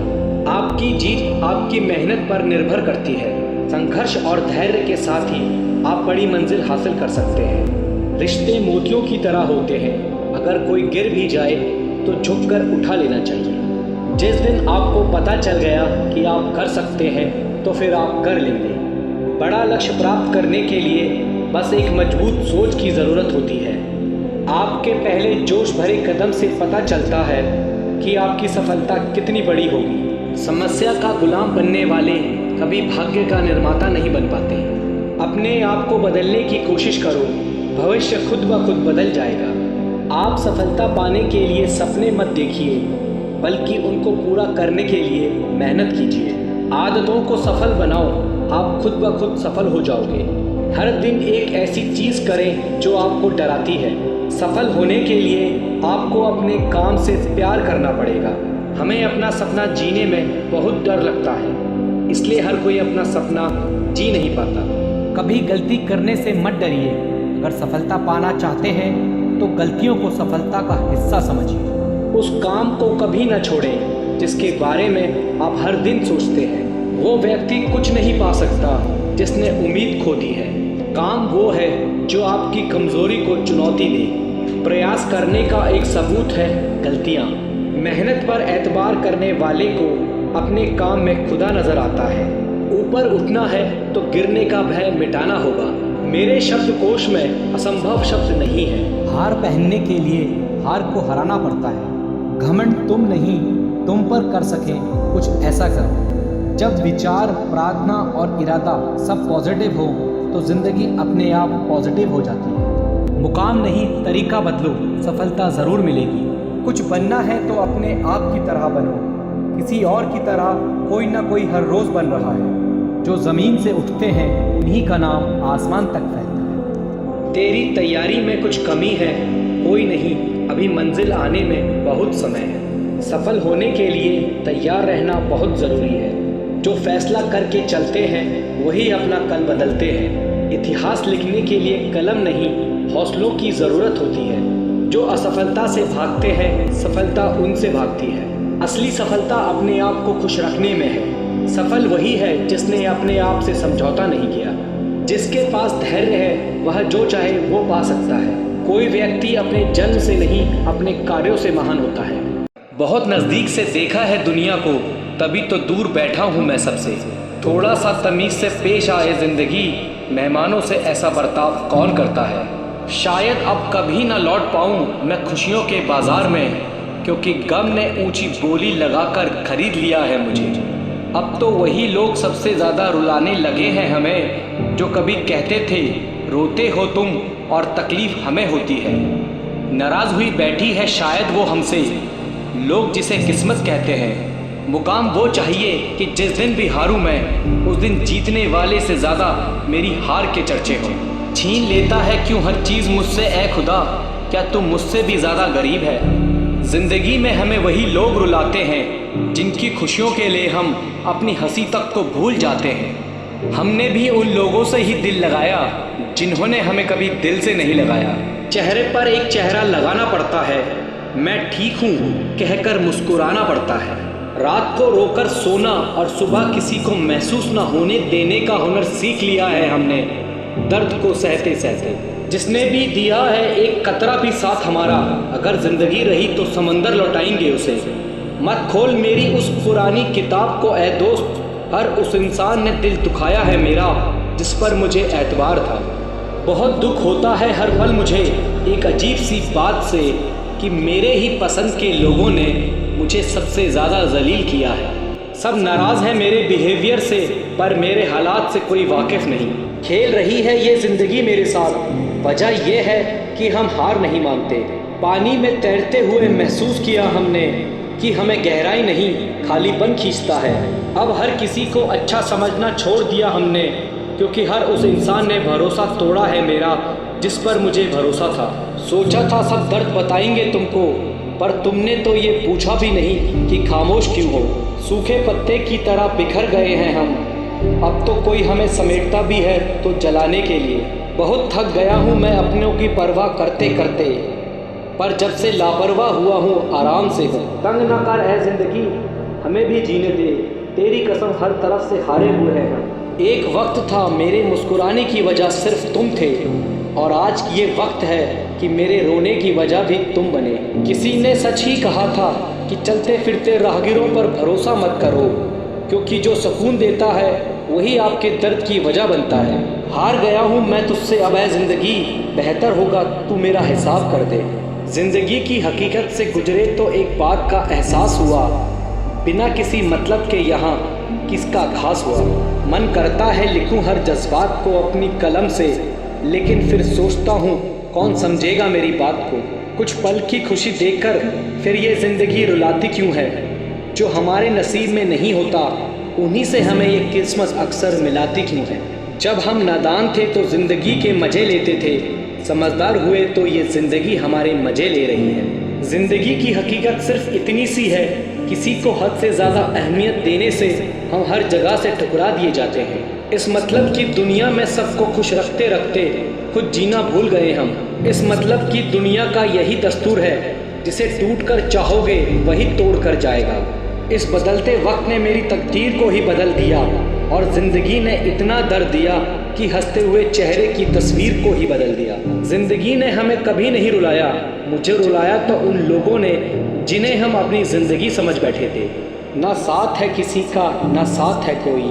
आपकी जीत आपकी मेहनत पर निर्भर करती है। संघर्ष और धैर्य के साथ ही आप बड़ी मंजिल हासिल कर सकते हैं। रिश्ते मोतियों की तरह होते हैं, अगर कोई गिर भी जाए तो झुककर उठा लेना चाहिए। जिस दिन आपको पता चल गया कि आप कर सकते हैं तो फिर आप कर लेंगे। बड़ा लक्ष्य प्राप्त करने के लिए बस एक मजबूत सोच की ज़रूरत होती है। आपके पहले जोश भरे कदम से पता चलता है कि आपकी सफलता कितनी बड़ी होगी। समस्या का गुलाम बनने वाले कभी भाग्य का निर्माता नहीं बन पाते। अपने आप को बदलने की कोशिश करो, भविष्य खुद ब खुद बदल जाएगा। आप सफलता पाने के लिए सपने मत देखिए, बल्कि उनको पूरा करने के लिए मेहनत कीजिए। आदतों को सफल बनाओ, आप खुद ब खुद सफल हो जाओगे। हर दिन एक ऐसी चीज़ करें जो आपको डराती है। सफल होने के लिए आपको अपने काम से प्यार करना पड़ेगा। हमें अपना सपना जीने में बहुत डर लगता है, इसलिए हर कोई अपना सपना जी नहीं पाता। कभी गलती करने से मत डरिए। अगर सफलता पाना चाहते हैं तो गलतियों को सफलता का हिस्सा समझिए। उस काम को कभी न छोड़ें जिसके बारे में आप हर दिन सोचते हैं। वो व्यक्ति कुछ नहीं पा सकता जिसने उम्मीद खो दी है। काम वो है जो आपकी कमज़ोरी को चुनौती दे। प्रयास करने का एक सबूत है गलतियाँ। मेहनत पर एतबार करने वाले को अपने काम में खुदा नज़र आता है। ऊपर उठना है तो गिरने का भय मिटाना होगा। मेरे शब्दकोश में असंभव शब्द नहीं है। हार पहनने के लिए हार को हराना पड़ता है। घमंड तुम नहीं, तुम पर कर सके कुछ ऐसा करो। जब विचार, प्रार्थना और इरादा सब पॉजिटिव हो तो ज़िंदगी अपने आप पॉजिटिव हो जाती है। मुकाम नहीं, तरीका बदलो, सफलता ज़रूर मिलेगी। कुछ बनना है तो अपने आप की तरह बनो। किसी और की तरह कोई ना कोई हर रोज़ बन रहा है। जो ज़मीन से उठते हैं उन्हीं का नाम आसमान तक फैलता है। तेरी तैयारी में कुछ कमी है, कोई नहीं, अभी मंजिल आने में बहुत समय है। सफल होने के लिए तैयार रहना बहुत ज़रूरी है। जो फैसला करके चलते हैं वही अपना कल बदलते हैं। इतिहास लिखने के लिए कलम नहीं, हौसलों की ज़रूरत होती है। जो असफलता से भागते हैं, सफलता उनसे भागती है। असली सफलता अपने आप को खुश रखने में है। सफल वही है जिसने अपने आप से समझौता नहीं किया। जिसके पास धैर्य है वह जो चाहे वो पा सकता है। कोई व्यक्ति अपने जन्म से नहीं अपने कार्यों से महान होता है। बहुत नज़दीक से देखा है दुनिया को, तभी तो दूर बैठा हूँ मैं सबसे। थोड़ा सा तमीज़ से पेश आए ज़िंदगी, मेहमानों से ऐसा बर्ताव कौन करता है। शायद अब कभी ना लौट पाऊँ मैं खुशियों के बाज़ार में, क्योंकि गम ने ऊंची बोली लगाकर खरीद लिया है मुझे। अब तो वही लोग सबसे ज़्यादा रुलाने लगे हैं हमें, जो कभी कहते थे रोते हो तुम और तकलीफ़ हमें होती है। नाराज़ हुई बैठी है शायद वो हमसे, लोग जिसे किस्मत कहते हैं। मुकाम वो चाहिए कि जिस दिन भी हारूं मैं, उस दिन जीतने वाले से ज़्यादा मेरी हार के चर्चे हों। छीन लेता है क्यों हर चीज़ मुझसे ए खुदा, क्या तुम मुझसे भी ज़्यादा गरीब है। ज़िंदगी में हमें वही लोग रुलाते हैं जिनकी खुशियों के लिए हम अपनी हंसी तक को भूल जाते हैं। हमने भी उन लोगों से ही दिल लगाया जिन्होंने हमें कभी दिल से नहीं लगाया। चेहरे पर एक चेहरा लगाना पड़ता है, मैं ठीक हूँ कहकर मुस्कुराना पड़ता है। रात को रोकर सोना और सुबह किसी को महसूस ना होने देने का हुनर सीख लिया है हमने, दर्द को सहते सहते। जिसने भी दिया है एक कतरा भी साथ हमारा, अगर जिंदगी रही तो समंदर लौटाएंगे उसे। मत खोल मेरी उस पुरानी किताब को ए दोस्त, हर उस इंसान ने दिल दुखाया है मेरा जिस पर मुझे एतबार था। बहुत दुख होता है हर पल मुझे एक अजीब सी बात से, कि मेरे ही पसंद के लोगों ने मुझे सबसे ज़्यादा जलील किया है। सब नाराज़ हैं मेरे बिहेवियर से, पर मेरे हालात से कोई वाकिफ़ नहीं। खेल रही है ये ज़िंदगी मेरे साथ, वजह यह है कि हम हार नहीं मानते। पानी में तैरते हुए महसूस किया हमने कि हमें गहराई नहीं खालीपन खींचता है। अब हर किसी को अच्छा समझना छोड़ दिया हमने, क्योंकि हर उस इंसान ने भरोसा तोड़ा है मेरा जिस पर मुझे भरोसा था। सोचा था सब दर्द बताएंगे तुमको, पर तुमने तो ये पूछा भी नहीं कि खामोश क्यों हो। सूखे पत्ते की तरह बिखर गए हैं हम, अब तो कोई हमें समेटता भी है तो जलाने के लिए। बहुत थक गया हूँ मैं अपनों की परवाह करते करते, पर जब से लापरवाह हुआ हूँ आराम से हूँ। तंग न कर है ज़िंदगी, हमें भी जीने दे, तेरी कसम हर तरफ से हारे हुए हैं हम। एक वक्त था मेरे मुस्कुराने की वजह सिर्फ तुम थे, और आज ये वक्त है कि मेरे रोने की वजह भी तुम बने। किसी ने सच ही कहा था कि चलते फिरते राहगीरों पर भरोसा मत करो, क्योंकि जो सुकून देता है वही आपके दर्द की वजह बनता है। हार गया हूँ मैं तुझसे अब है ज़िंदगी, बेहतर होगा तू मेरा हिसाब कर दे। ज़िंदगी की हकीकत से गुजरे तो एक बात का एहसास हुआ, बिना किसी मतलब के यहाँ किसका खास हुआ। मन करता है लिखूं हर जज्बात को अपनी कलम से, लेकिन फिर सोचता हूँ कौन समझेगा मेरी बात को। कुछ पल की खुशी देखकर फिर ये ज़िंदगी रुलाती क्यों है। जो हमारे नसीब में नहीं होता उन्हीं से हमें ये किस्मत अक्सर मिलाती क्यों है। जब हम नादान थे तो ज़िंदगी के मज़े लेते थे, समझदार हुए तो ये ज़िंदगी हमारे मज़े ले रही है। ज़िंदगी की हकीकत सिर्फ इतनी सी है, किसी को हद से ज़्यादा अहमियत देने से हम हर जगह से ठुकरा दिए जाते हैं। इस मतलब की दुनिया में सबको खुश रखते रखते खुद जीना भूल गए हम। इस मतलब की दुनिया का यही दस्तूर है, जिसे टूट कर चाहोगे वही तोड़ कर जाएगा। इस बदलते वक्त ने मेरी तकदीर को ही बदल दिया, और ज़िंदगी ने इतना दर्द दिया कि हंसते हुए चेहरे की तस्वीर को ही बदल दिया। ज़िंदगी ने हमें कभी नहीं रुलाया, मुझे रुलाया तो उन लोगों ने जिन्हें हम अपनी ज़िंदगी समझ बैठे थे। ना साथ है किसी का, ना साथ है कोई,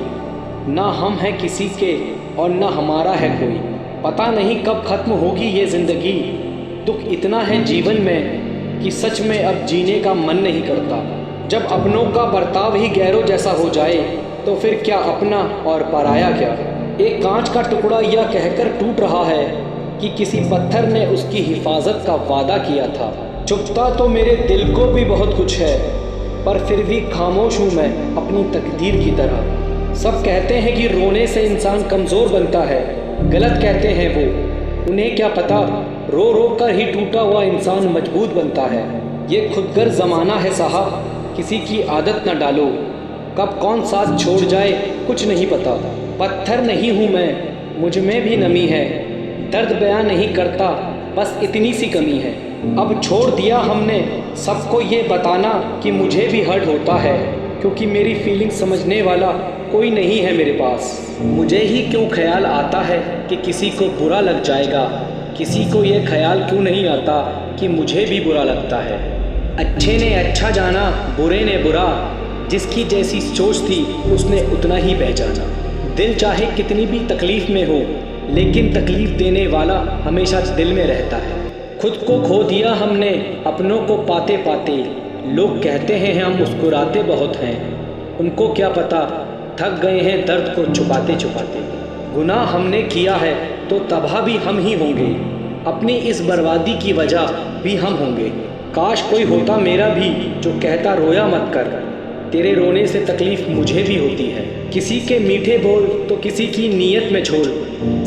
ना हम हैं किसी के और ना हमारा है कोई। पता नहीं कब ख़त्म होगी ये ज़िंदगी। दुख इतना है जीवन में कि सच में अब जीने का मन नहीं करता। जब अपनों का बर्ताव ही गैरों जैसा हो जाए तो फिर क्या अपना और पराया क्या। एक कांच का टुकड़ा यह कहकर टूट रहा है कि किसी पत्थर ने उसकी हिफाजत का वादा किया था। चुपता तो मेरे दिल को भी बहुत कुछ है, पर फिर भी खामोश हूँ मैं अपनी तकदीर की तरह। सब कहते हैं कि रोने से इंसान कमज़ोर बनता है, गलत कहते हैं वो। उन्हें क्या पता रो रो कर ही टूटा हुआ इंसान मजबूत बनता है। ये खुदगर्ज ज़माना है साहब, किसी की आदत न डालो, कब कौन साथ छोड़ जाए कुछ नहीं पता। पत्थर नहीं हूँ मैं, मुझ में भी नमी है, दर्द बयां नहीं करता बस इतनी सी कमी है। अब छोड़ दिया हमने सबको ये बताना कि मुझे भी हर्ट होता है, क्योंकि मेरी फीलिंग समझने वाला कोई नहीं है मेरे पास। मुझे ही क्यों ख्याल आता है कि किसी को बुरा लग जाएगा, किसी को ये ख्याल क्यों नहीं आता कि मुझे भी बुरा लगता है। अच्छे ने अच्छा जाना, बुरे ने बुरा, जिसकी जैसी सोच थी उसने उतना ही पहचाना। दिल चाहे कितनी भी तकलीफ़ में हो, लेकिन तकलीफ़ देने वाला हमेशा दिल में रहता है। खुद को खो दिया हमने अपनों को पाते पाते, लोग कहते हैं हम मुस्कुराते बहुत हैं, उनको क्या पता थक गए हैं दर्द को छुपाते छुपाते। गुनाह हमने किया है तो तबाह भी हम ही होंगे, अपनी इस बर्बादी की वजह भी हम होंगे। काश कोई होता मेरा भी जो कहता रोया मत कर, तेरे रोने से तकलीफ़ मुझे भी होती है। किसी के मीठे बोल तो किसी की नीयत में झोल,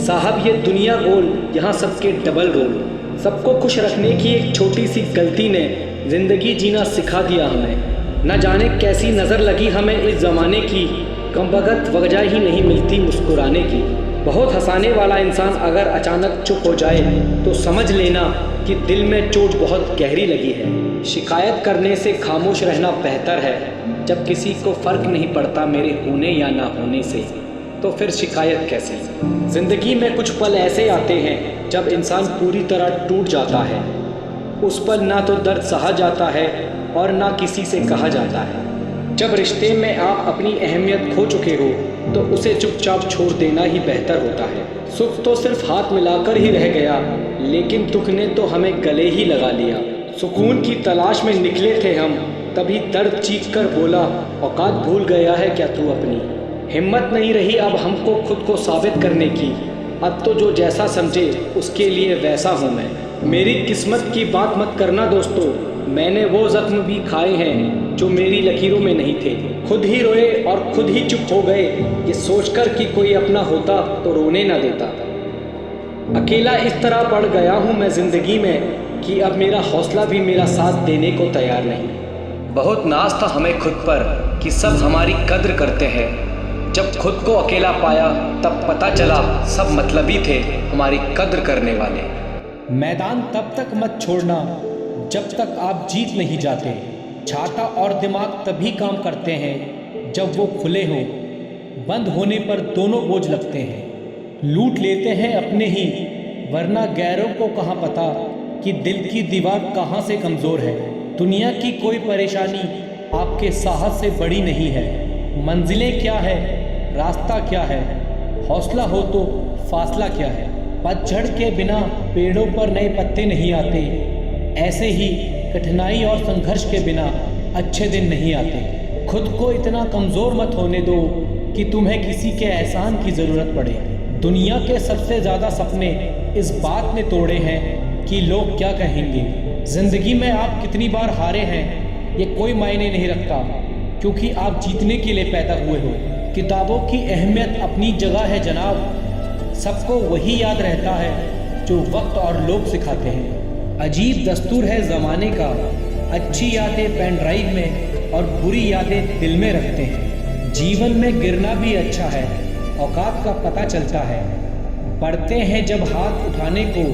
साहब ये दुनिया गोल, यहाँ सबके डबल रोल। सबको खुश रखने की एक छोटी सी गलती ने ज़िंदगी जीना सिखा दिया हमें। न जाने कैसी नज़र लगी हमें इस ज़माने की, कमबख्त वजह ही नहीं मिलती मुस्कुराने की। बहुत हंसाने वाला इंसान अगर अचानक चुप हो जाए तो समझ लेना कि दिल में चोट बहुत गहरी लगी है। शिकायत करने से खामोश रहना बेहतर है। जब किसी को फ़र्क नहीं पड़ता मेरे होने या ना होने से, तो फिर शिकायत कैसे। ज़िंदगी में कुछ पल ऐसे आते हैं जब इंसान पूरी तरह टूट जाता है। उस पल ना तो दर्द सहा जाता है और ना किसी से कहा जाता है। जब रिश्ते में आप अपनी अहमियत खो चुके हो तो उसे चुपचाप छोड़ देना ही बेहतर होता है। सुख तो सिर्फ हाथ मिलाकर ही रह गया, लेकिन दुख ने तो हमें गले ही लगा लिया। सुकून की तलाश में निकले थे हम, तभी दर्द चीख कर बोला औकात भूल गया है क्या तू अपनी। हिम्मत नहीं रही अब हमको खुद को साबित करने की, अब तो जो जैसा समझे उसके लिए वैसा हूँ मैं। मेरी किस्मत की बात मत करना दोस्तों, मैंने वो जख्म भी खाए हैं जो मेरी लकीरों में नहीं थे। खुद ही रोए और खुद ही चुप हो गए, ये सोचकर कि कोई अपना होता तो रोने ना देता। अकेला इस तरह पड़ गया हूँ मैं ज़िंदगी में कि अब मेरा हौसला भी मेरा साथ देने को तैयार नहीं। बहुत नाज था हमें खुद पर कि सब हमारी कद्र करते हैं। जब खुद को अकेला पाया तब पता चला सब मतलबी थे हमारी कद्र करने वाले। मैदान तब तक मत छोड़ना जब तक आप जीत नहीं जाते। छाता और दिमाग तभी काम करते हैं जब वो खुले हों, बंद होने पर दोनों बोझ लगते हैं। लूट लेते हैं अपने ही, वरना गैरों को कहाँ पता कि दिल की दीवार कहाँ से कमज़ोर है। दुनिया की कोई परेशानी आपके साहस से बड़ी नहीं है। मंजिलें क्या है, रास्ता क्या है, हौसला हो तो फासला क्या है। पतझड़ के बिना पेड़ों पर नए पत्ते नहीं आते, ऐसे ही कठिनाई और संघर्ष के बिना अच्छे दिन नहीं आते। खुद को इतना कमज़ोर मत होने दो कि तुम्हें किसी के एहसान की ज़रूरत पड़े। दुनिया के सबसे ज़्यादा सपने इस बात ने तोड़े हैं कि लोग क्या कहेंगे। ज़िंदगी में आप कितनी बार हारे हैं ये कोई मायने नहीं रखता, क्योंकि आप जीतने के लिए पैदा हुए हो। किताबों की अहमियत अपनी जगह है जनाब, सबको वही याद रहता है जो वक्त और लोग सिखाते हैं। अजीब दस्तूर है ज़माने का, अच्छी यादें पेन ड्राइव में और बुरी यादें दिल में रखते हैं। जीवन में गिरना भी अच्छा है, औकात का पता चलता है। पढ़ते हैं जब हाथ उठाने को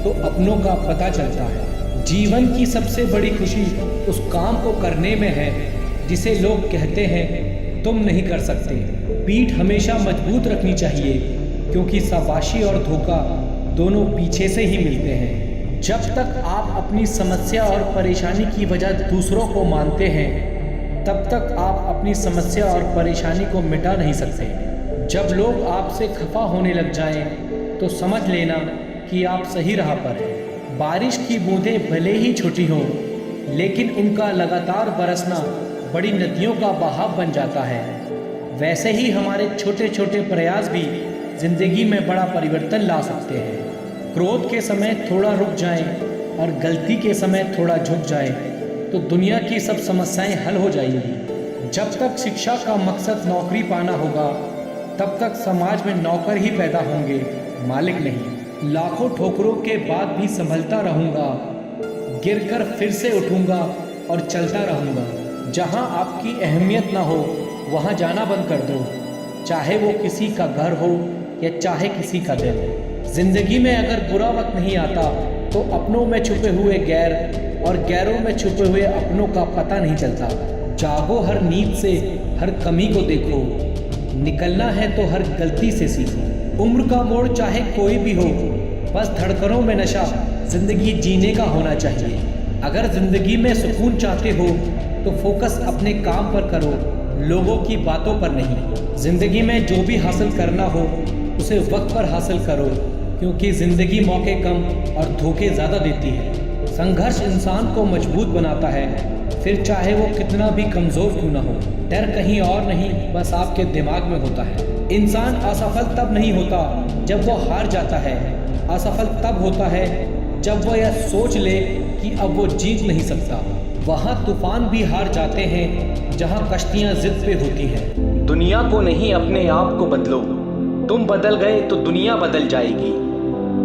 तो अपनों का पता चलता है। जीवन की सबसे बड़ी खुशी उस काम को करने में है जिसे लोग कहते हैं तुम नहीं कर सकते। पीठ हमेशा मजबूत रखनी चाहिए, क्योंकि शाबाशी और धोखा दोनों पीछे से ही मिलते हैं। जब तक आप अपनी समस्या और परेशानी की वजह दूसरों को मानते हैं, तब तक आप अपनी समस्या और परेशानी को मिटा नहीं सकते। जब लोग आपसे खफा होने लग जाएं, तो समझ लेना कि आप सही राह पर हैं। बारिश की बूंदें भले ही छोटी हों, लेकिन उनका लगातार बरसना बड़ी नदियों का बहाव बन जाता है। वैसे ही हमारे छोटे छोटे प्रयास भी जिंदगी में बड़ा परिवर्तन ला सकते हैं। क्रोध के समय थोड़ा रुक जाएं और गलती के समय थोड़ा झुक जाएं, तो दुनिया की सब समस्याएं हल हो जाएंगी। जब तक शिक्षा का मकसद नौकरी पाना होगा, तब तक समाज में नौकर ही पैदा होंगे, मालिक नहीं। लाखों ठोकरों के बाद भी संभलता रहूँगा, गिरकर फिर से उठूँगा और चलता रहूँगा। जहाँ आपकी अहमियत ना हो वहाँ जाना बंद कर दो, चाहे वो किसी का घर हो या चाहे किसी का दिल। जिंदगी में अगर बुरा वक्त नहीं आता तो अपनों में छुपे हुए गैर और गैरों में छुपे हुए अपनों का पता नहीं चलता। जागो हर नींद से, हर कमी को देखो, निकलना है तो हर गलती से सीखो। उम्र का मोड़ चाहे कोई भी हो, बस धड़कनों में नशा जिंदगी जीने का होना चाहिए। अगर जिंदगी में सुकून चाहते हो तो फोकस अपने काम पर करो, लोगों की बातों पर नहीं। जिंदगी में जो भी हासिल करना हो उसे वक्त पर हासिल करो, क्योंकि जिंदगी मौके कम और धोखे ज़्यादा देती है। संघर्ष इंसान को मजबूत बनाता है, फिर चाहे वो कितना भी कमज़ोर क्यों ना हो। डर कहीं और नहीं, बस आपके दिमाग में होता है। इंसान असफल तब नहीं होता जब वो हार जाता है, असफल तब होता है जब वो यह सोच ले कि अब वो जीत नहीं सकता। वहाँ तूफान भी हार जाते हैं जहाँ कश्तियाँ जिद पे होती हैं। दुनिया को नहीं, अपने आप को बदलो। तुम बदल गए तो दुनिया बदल जाएगी।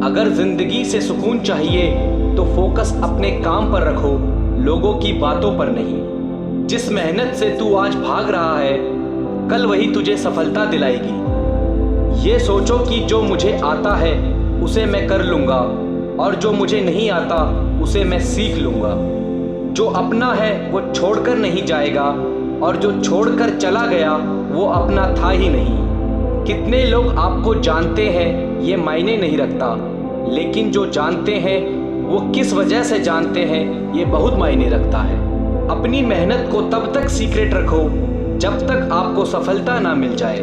अगर जिंदगी से सुकून चाहिए तो फोकस अपने काम पर रखो, लोगों की बातों पर नहीं। जिस मेहनत से तू आज भाग रहा है, कल वही तुझे सफलता दिलाएगी। ये सोचो कि जो मुझे आता है उसे मैं कर लूँगा, और जो मुझे नहीं आता उसे मैं सीख लूँगा। जो अपना है वो छोड़कर नहीं जाएगा, और जो छोड़कर चला गया वो अपना था ही नहीं। कितने लोग आपको जानते हैं ये मायने नहीं रखता, लेकिन जो जानते हैं वो किस वजह से जानते हैं ये बहुत मायने रखता है। अपनी मेहनत को तब तक सीक्रेट रखो जब तक आपको सफलता ना मिल जाए।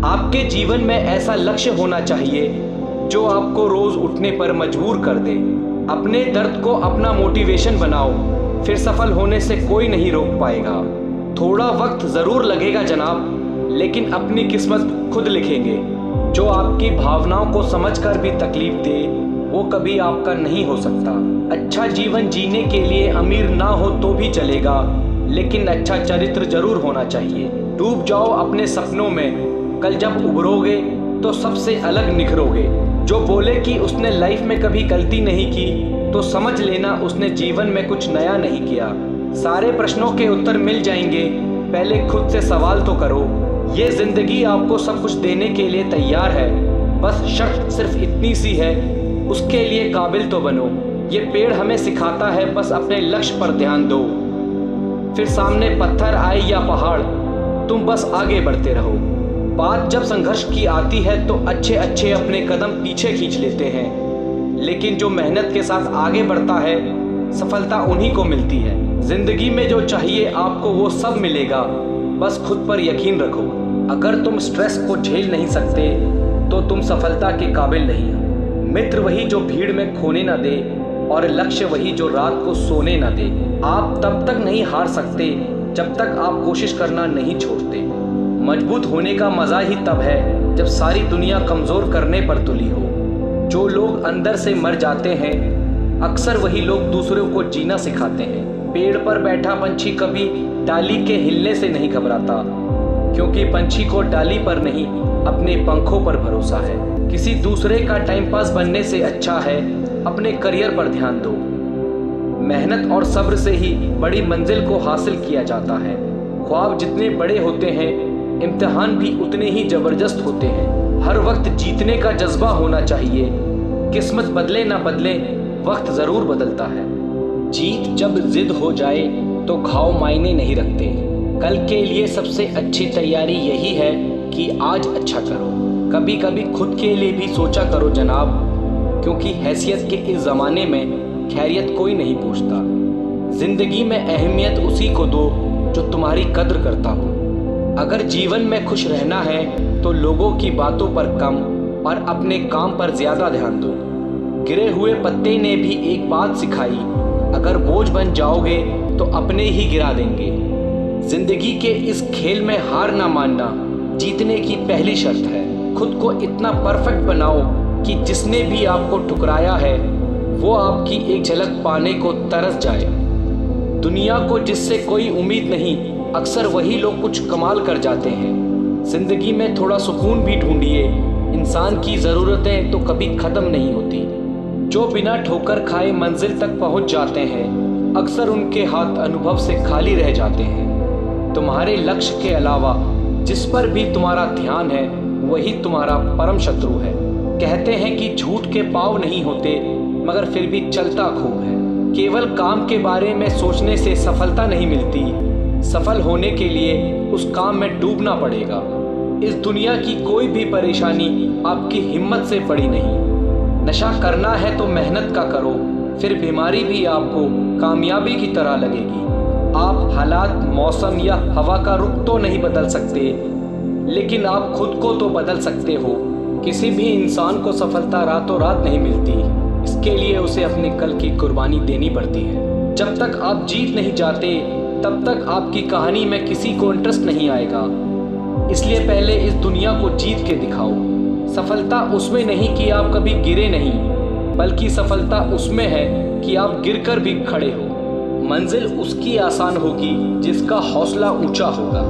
आपके जीवन में ऐसा लक्ष्य होना चाहिए जो आपको रोज उठने पर मजबूर कर दे। अपने दर्द को अपना मोटिवेशन बनाओ, फिर सफल होने से कोई नहीं रोक पाएगा। थोड़ा वक्त ज़रूर लगेगा जनाब, लेकिन अपनी किस्मत खुद लिखेंगे। जो आपकी भावनाओं को समझकर भी तकलीफ दे वो कभी आपका नहीं हो सकता। अच्छा जीवन जीने के लिए अमीर ना हो तो भी चलेगा, लेकिन अच्छा चरित्र जरूर होना चाहिए। डूब जाओ अपने सपनों में, कल जब उभरोगे तो सबसे अलग निखरोगे। जो बोले कि उसने लाइफ में कभी गलती नहीं की, तो समझ लेना उसने जीवन में कुछ नया नहीं किया। सारे प्रश्नों के उत्तर मिल जाएंगे, पहले खुद से सवाल तो करो। ये जिंदगी आपको सब कुछ देने के लिए तैयार है, बस शर्त सिर्फ इतनी सी है, उसके लिए काबिल तो बनो। ये पेड़ हमें सिखाता है बस अपने लक्ष्य पर ध्यान दो। फिर सामने पत्थर आए या पहाड़, तुम बस आगे बढ़ते रहो। बात जब संघर्ष की आती है तो अच्छे अच्छे अपने कदम पीछे खींच लेते हैं, लेकिन जो मेहनत के साथ आगे बढ़ता है सफलता उन्हीं को मिलती है। जिंदगी में जो चाहिए आपको वो सब मिलेगा, बस खुद पर यकीन रखो। अगर तुम स्ट्रेस को झेल नहीं सकते तो तुम सफलता के काबिल नहीं हो। मित्र वही जो भीड़ में खोने ना दे, और लक्ष्य वही जो रात को सोने ना दे। आप तब तक नहीं हार सकते जब तक आप कोशिश करना नहीं छोड़ते। मजबूत होने का मज़ा ही तब है जब सारी दुनिया कमज़ोर करने पर तुली हो। जो लोग अंदर से मर जाते हैं अक्सर वही लोग दूसरों को जीना सिखाते हैं। पेड़ पर बैठा पंछी कभी डाली के हिलने से नहीं घबराता, क्योंकि पंछी को डाली पर नहीं अपने पंखों पर भरोसा है। किसी दूसरे का टाइम पास बनने से अच्छा है अपने करियर पर ध्यान दो। मेहनत और सब्र से ही बड़ी मंजिल को हासिल किया जाता है। ख्वाब जितने बड़े होते हैं इम्तिहान भी उतने ही ज़बरदस्त होते हैं। हर वक्त जीतने का जज्बा होना चाहिए। किस्मत बदले ना बदले, वक्त ज़रूर बदलता है। जीत जब जिद हो जाए तो घाव मायने नहीं रखते। कल के लिए सबसे अच्छी तैयारी यही है कि आज अच्छा करो। कभी कभी खुद के लिए भी सोचा करो जनाब, क्योंकि हैसियत के इस ज़माने में खैरियत कोई नहीं पूछता। ज़िंदगी में अहमियत उसी को दो जो तुम्हारी कद्र करता हो। अगर जीवन में खुश रहना है तो लोगों की बातों पर कम और अपने काम पर ज़्यादा ध्यान दो। गिरे हुए पत्ते ने भी एक बात सिखाई, अगर बोझ बन जाओगे तो अपने ही गिरा देंगे। जिंदगी के इस खेल में हार ना मानना जीतने की पहली शर्त है। खुद को इतना परफेक्ट बनाओ कि जिसने भी आपको ठुकराया है वो आपकी एक झलक पाने को तरस जाए। दुनिया को जिससे कोई उम्मीद नहीं, अक्सर वही लोग कुछ कमाल कर जाते हैं। जिंदगी में थोड़ा सुकून भी ढूंढिए, इंसान की ज़रूरतें तो कभी ख़त्म नहीं होती। जो बिना ठोकर खाए मंजिल तक पहुंच जाते हैं अक्सर उनके हाथ अनुभव से खाली रह जाते हैं। तुम्हारे लक्ष्य के अलावा जिस पर भी तुम्हारा ध्यान है वही तुम्हारा परम शत्रु है। कहते हैं कि झूठ के पाँव नहीं होते, मगर फिर भी चलता खूब है। केवल काम के बारे में सोचने से सफलता नहीं मिलती, सफल होने के लिए उस काम में डूबना पड़ेगा। इस दुनिया की कोई भी परेशानी आपकी हिम्मत से बड़ी नहीं। नशा करना है तो मेहनत का करो, फिर बीमारी भी आपको कामयाबी की तरह लगेगी। आप हालात, मौसम या हवा का रुख तो नहीं बदल सकते, लेकिन आप खुद को तो बदल सकते हो। किसी भी इंसान को सफलता रातों रात नहीं मिलती, इसके लिए उसे अपने कल की कुर्बानी देनी पड़ती है। जब तक आप जीत नहीं जाते तब तक आपकी कहानी में किसी को इंटरेस्ट नहीं आएगा। इसलिए पहले इस दुनिया को जीत के दिखाओ। सफलता उसमें नहीं कि आप कभी गिरे नहीं, बल्कि सफलता उसमें है कि आप गिरकर भी खड़े हो। मंजिल उसकी आसान होगी जिसका हौसला ऊंचा होगा।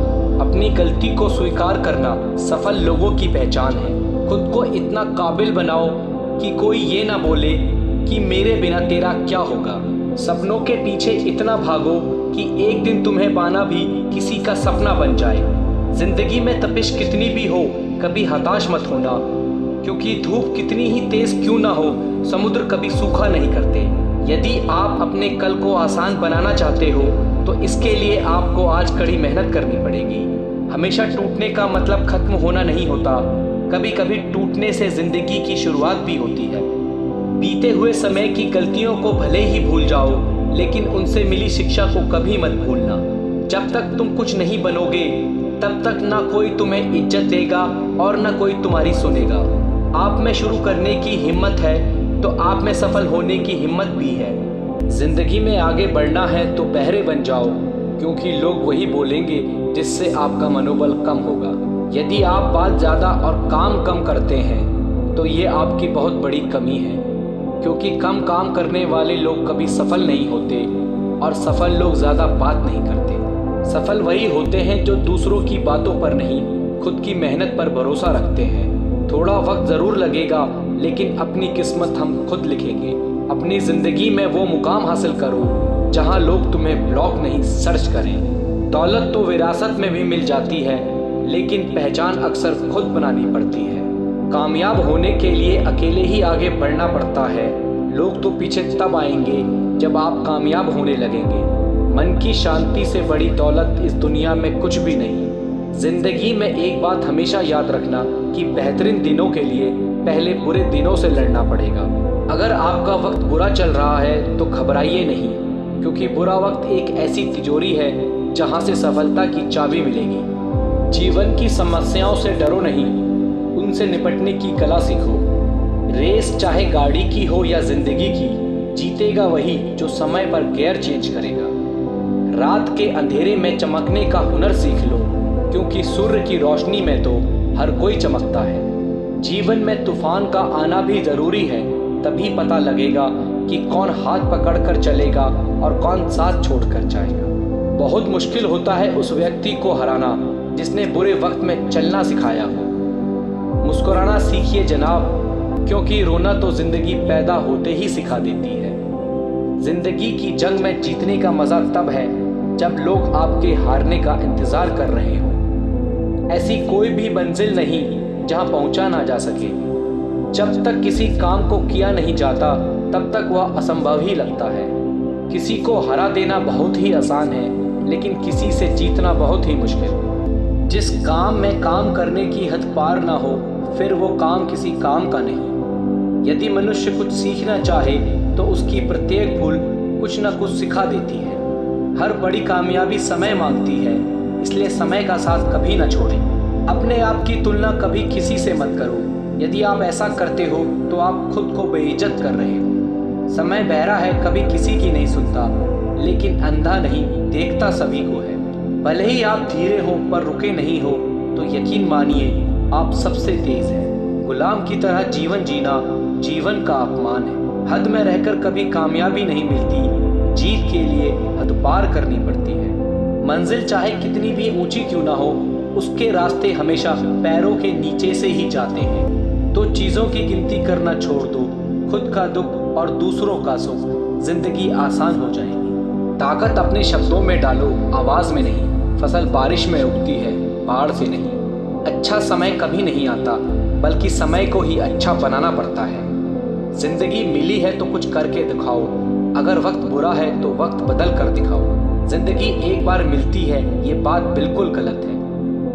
अपनी गलती को स्वीकार करना सफल लोगों की पहचान है। खुद को इतना काबिल बनाओ कि कोई ये ना बोले कि मेरे बिना तेरा क्या होगा। सपनों के पीछे इतना भागो कि एक दिन तुम्हें पाना भी किसी का सपना बन जाए। जिंदगी में तपिश कितनी भी हो, कभी हताश मत होना, क्योंकि धूप कितनी ही तेज क्यों ना हो, समुद्र कभी सूखा नहीं करते। यदि आप अपने कल को आसान बनाना चाहते हो तो इसके लिए आपको आज कड़ी मेहनत करनी पड़ेगी। हमेशा टूटने का मतलब खत्म होना नहीं होता, कभी कभी टूटने से जिंदगी की शुरुआत भी होती है। बीते हुए समय की गलतियों को भले ही भूल जाओ, लेकिन उनसे मिली शिक्षा को कभी मत भूलना। जब तक तुम कुछ नहीं बनोगे तब तक ना कोई तुम्हें इज्जत देगा और ना कोई तुम्हारी सुनेगा। आप में शुरू करने की हिम्मत है तो आप में सफल होने की हिम्मत भी है। जिंदगी में आगे बढ़ना है तो बहरे बन जाओ, क्योंकि लोग वही बोलेंगे जिससे आपका मनोबल कम होगा। यदि आप बात ज़्यादा और काम कम करते हैं तो ये आपकी बहुत बड़ी कमी है, क्योंकि कम काम करने वाले लोग कभी सफल नहीं होते और सफल लोग ज़्यादा बात नहीं करते। सफल वही होते हैं जो दूसरों की बातों पर नहीं, खुद की मेहनत पर भरोसा रखते हैं। थोड़ा वक्त ज़रूर लगेगा, लेकिन अपनी किस्मत हम खुद लिखेंगे। अपनी ज़िंदगी में वो मुकाम हासिल करो जहां लोग तुम्हें ब्लॉक नहीं सर्च करें। दौलत तो विरासत में भी मिल जाती है, लेकिन पहचान अक्सर खुद बनानी पड़ती है। कामयाब होने के लिए अकेले ही आगे बढ़ना पड़ता है। लोग तो पीछे तब आएंगे जब आप कामयाब होने लगेंगे। मन की शांति से बड़ी दौलत इस दुनिया में कुछ भी नहीं। जिंदगी में एक बात हमेशा याद रखना कि बेहतरीन दिनों के लिए पहले बुरे दिनों से लड़ना पड़ेगा। अगर आपका वक्त बुरा चल रहा है तो घबराइए नहीं, क्योंकि बुरा वक्त एक ऐसी तिजोरी है जहां से सफलता की चाबी मिलेगी। जीवन की समस्याओं से डरो नहीं, उनसे निपटने की कला सीखो। रेस चाहे गाड़ी की हो या जिंदगी की, जीतेगा वही जो समय पर गियर चेंज करेगा। रात के अंधेरे में चमकने का हुनर सीख लो, क्योंकि सूर्य की रोशनी में तो हर कोई चमकता है। जीवन में तूफान का आना भी जरूरी है, तभी पता लगेगा कि कौन हाथ पकड़कर चलेगा और कौन साथ छोड़कर जाएगा। बहुत मुश्किल होता है उस व्यक्ति को हराना जिसने बुरे वक्त में चलना सिखाया हो। मुस्कुराना सीखिए जनाब, क्योंकि रोना तो जिंदगी पैदा होते ही सिखा देती है। जिंदगी की जंग में जीतने का मजा तब है जब लोग आपके हारने का इंतजार कर रहे हो। ऐसी कोई भी मंजिल नहीं जहां पहुंचा ना जा सके। जब तक किसी काम को किया नहीं जाता तब तक वह असंभव ही लगता है। किसी को हरा देना बहुत ही आसान है, लेकिन किसी से जीतना बहुत ही मुश्किल। जिस काम में काम करने की हद पार ना हो, फिर वो काम किसी काम का नहीं। यदि मनुष्य कुछ सीखना चाहे तो उसकी प्रत्येक भूल कुछ न कुछ सिखा देती है। हर बड़ी कामयाबी समय मांगती है, इसलिए समय का साथ कभी न छोड़ें। अपने आप की तुलना कभी किसी से मत करो। यदि आप ऐसा करते हो तो आप खुद को बेइज्जत कर रहे हो। समय बहरा है, कभी किसी की नहीं सुनता, लेकिन अंधा नहीं, देखता सभी को है। भले ही आप धीरे हो पर रुके नहीं हो, तो यकीन मानिए आप सबसे तेज हैं। गुलाम की तरह जीवन जीना जीवन का अपमान है। हद में रहकर कभी कामयाबी नहीं मिलती, जीत के लिए हद पार करनी पड़ती है। मंजिल चाहे कितनी भी ऊंची क्यों ना हो, उसके रास्ते हमेशा पैरों के नीचे से ही जाते हैं। तो चीज़ों की गिनती करना छोड़ दो, खुद का दुख और दूसरों का सुख, जिंदगी आसान हो जाएगी। ताकत अपने शब्दों में डालो, आवाज़ में नहीं। फसल बारिश में उगती है, पहाड़ से नहीं। अच्छा समय कभी नहीं आता, बल्कि समय को ही अच्छा बनाना पड़ता है। जिंदगी मिली है तो कुछ करके दिखाओ। अगर वक्त बुरा है तो वक्त बदल कर दिखाओ। जिंदगी एक बार मिलती है, ये बात बिल्कुल गलत है।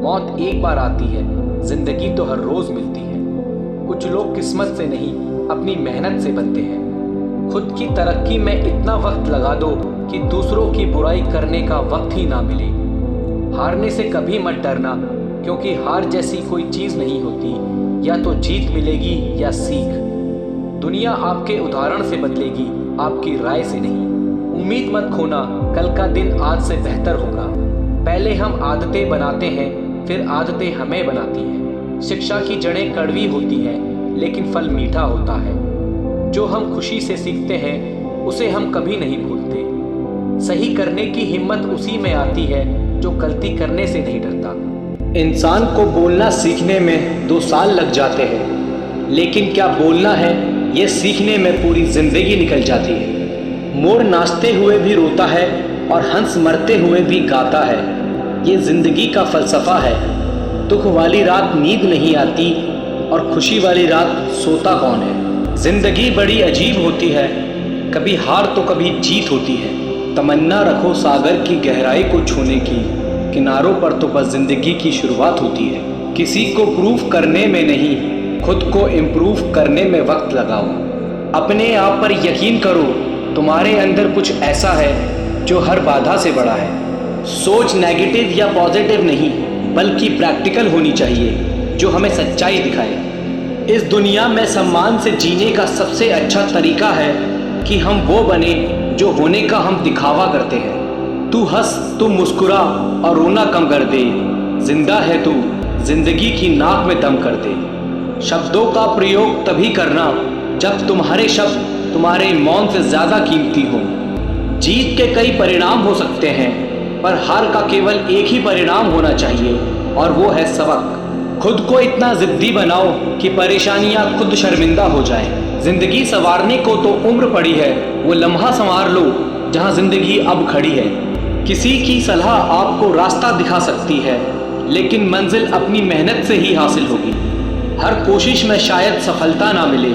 मौत एक बार आती है, जिंदगी तो हर रोज मिलती है। कुछ लोग किस्मत से नहीं, अपनी मेहनत से बनते हैं। खुद की तरक्की में इतना वक्त लगा दो कि दूसरों की बुराई करने का वक्त ही ना मिले। हारने से कभी मत डरना, क्योंकि हार जैसी कोई चीज नहीं होती। या तो जीत मिलेगी या सीख। दुनिया आपके उदाहरण से बदलेगी, आपकी राय से नहीं। उम्मीद मत खोना, कल का दिन आज से बेहतर होगा। पहले हम आदतें बनाते हैं, फिर आदतें हमें बनाती हैं। शिक्षा की जड़ें कड़वी होती हैं, लेकिन फल मीठा होता है। जो हम खुशी से सीखते हैं, उसे हम कभी नहीं भूलते। सही करने की हिम्मत उसी में आती है जो गलती करने से नहीं डरता। इंसान को बोलना सीखने में 2 साल लग जाते हैं, लेकिन क्या बोलना है ये सीखने में पूरी जिंदगी निकल जाती है। मोर नाचते हुए भी रोता है और हंस मरते हुए भी गाता है। ये जिंदगी का फलसफा है। दुख वाली रात नींद नहीं आती और खुशी वाली रात सोता कौन है। जिंदगी बड़ी अजीब होती है, कभी हार तो कभी जीत होती है। तमन्ना रखो सागर की गहराई को छूने की, किनारों पर तो बस जिंदगी की शुरुआत होती है। किसी को प्रूफ करने में नहीं, खुद को इम्प्रूव करने में वक्त लगाओ। अपने आप पर यकीन करो, तुम्हारे अंदर कुछ ऐसा है जो हर बाधा से बड़ा है। सोच नेगेटिव या पॉजिटिव नहीं, बल्कि प्रैक्टिकल होनी चाहिए, जो हमें सच्चाई दिखाए। इस दुनिया में सम्मान से जीने का सबसे अच्छा तरीका है कि हम वो बने जो होने का हम दिखावा करते हैं। तू हंस, तू मुस्कुरा और रोना कम कर दे। जिंदा है तू, जिंदगी की नाक में दम कर दे। शब्दों का प्रयोग तभी करना जब तुम्हारे शब्द तुम्हारे मौन से ज्यादा कीमती हो। जीत के कई परिणाम हो सकते हैं, पर हार का केवल एक ही परिणाम होना चाहिए, और वो है सबक। खुद को इतना जिद्दी बनाओ कि परेशानियां खुद शर्मिंदा हो जाएं। जिंदगी संवारने को तो उम्र पड़ी है, वो लम्हा संवार लो जहां जिंदगी अब खड़ी है। किसी की सलाह आपको रास्ता दिखा सकती है, लेकिन मंजिल अपनी मेहनत से ही हासिल होगी। हर कोशिश में शायद सफलता ना मिले,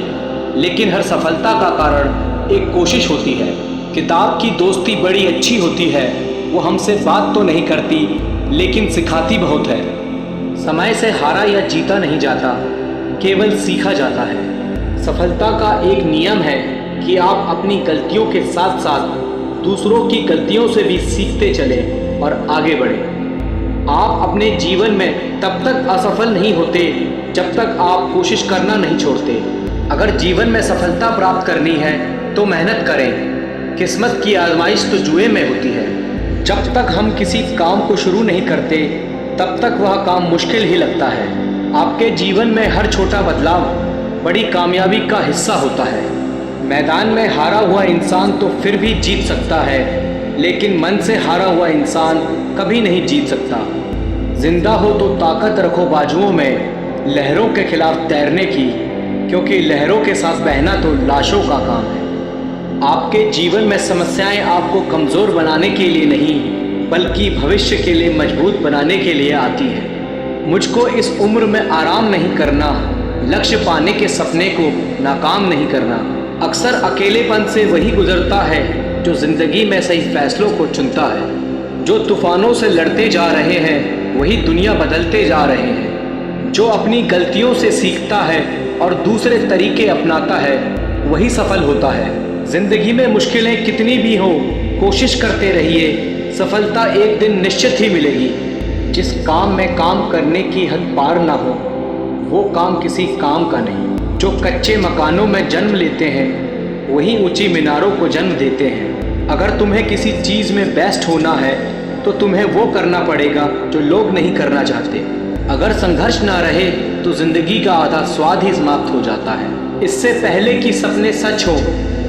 लेकिन हर सफलता का कारण एक कोशिश होती है। किताब की दोस्ती बड़ी अच्छी होती है, वो हमसे बात तो नहीं करती, लेकिन सिखाती बहुत है। समय से हारा या जीता नहीं जाता, केवल सीखा जाता है। सफलता का एक नियम है कि आप अपनी गलतियों के साथ साथ दूसरों की गलतियों से भी सीखते चलें और आगे बढ़ें। आप अपने जीवन में तब तक असफल नहीं होते जब तक आप कोशिश करना नहीं छोड़ते। अगर जीवन में सफलता प्राप्त करनी है तो मेहनत करें। किस्मत की आजमाइश तो जुए में होती है। जब तक हम किसी काम को शुरू नहीं करते, तब तक वह काम मुश्किल ही लगता है। आपके जीवन में हर छोटा बदलाव बड़ी कामयाबी का हिस्सा होता है। मैदान में हारा हुआ इंसान तो फिर भी जीत सकता है, लेकिन मन से हारा हुआ इंसान कभी नहीं जीत सकता। जिंदा हो तो ताकत रखो बाजुओं में, लहरों के खिलाफ तैरने की, क्योंकि लहरों के साथ बहना तो लाशों का काम है। आपके जीवन में समस्याएं आपको कमज़ोर बनाने के लिए नहीं, बल्कि भविष्य के लिए मजबूत बनाने के लिए आती है। मुझको इस उम्र में आराम नहीं करना, लक्ष्य पाने के सपने को नाकाम नहीं करना। अक्सर अकेलेपन से वही गुजरता है जो ज़िंदगी में सही फैसलों को चुनता है। जो तूफानों से लड़ते जा रहे हैं, वही दुनिया बदलते जा रहे हैं। जो अपनी गलतियों से सीखता है और दूसरे तरीके अपनाता है, वही सफल होता है। जिंदगी में मुश्किलें कितनी भी हो, कोशिश करते रहिए, सफलता एक दिन निश्चित ही मिलेगी। जिस काम में काम करने की हद पार ना हो, वो काम किसी काम का नहीं। जो कच्चे मकानों में जन्म लेते हैं, वही ऊंची मीनारों को जन्म देते हैं। अगर तुम्हें किसी चीज़ में बेस्ट होना है, तो तुम्हें वो करना पड़ेगा जो लोग नहीं करना चाहते। अगर संघर्ष ना रहे तो जिंदगी का आधा स्वाद ही समाप्त हो जाता है। इससे पहले कि सपने सच हो,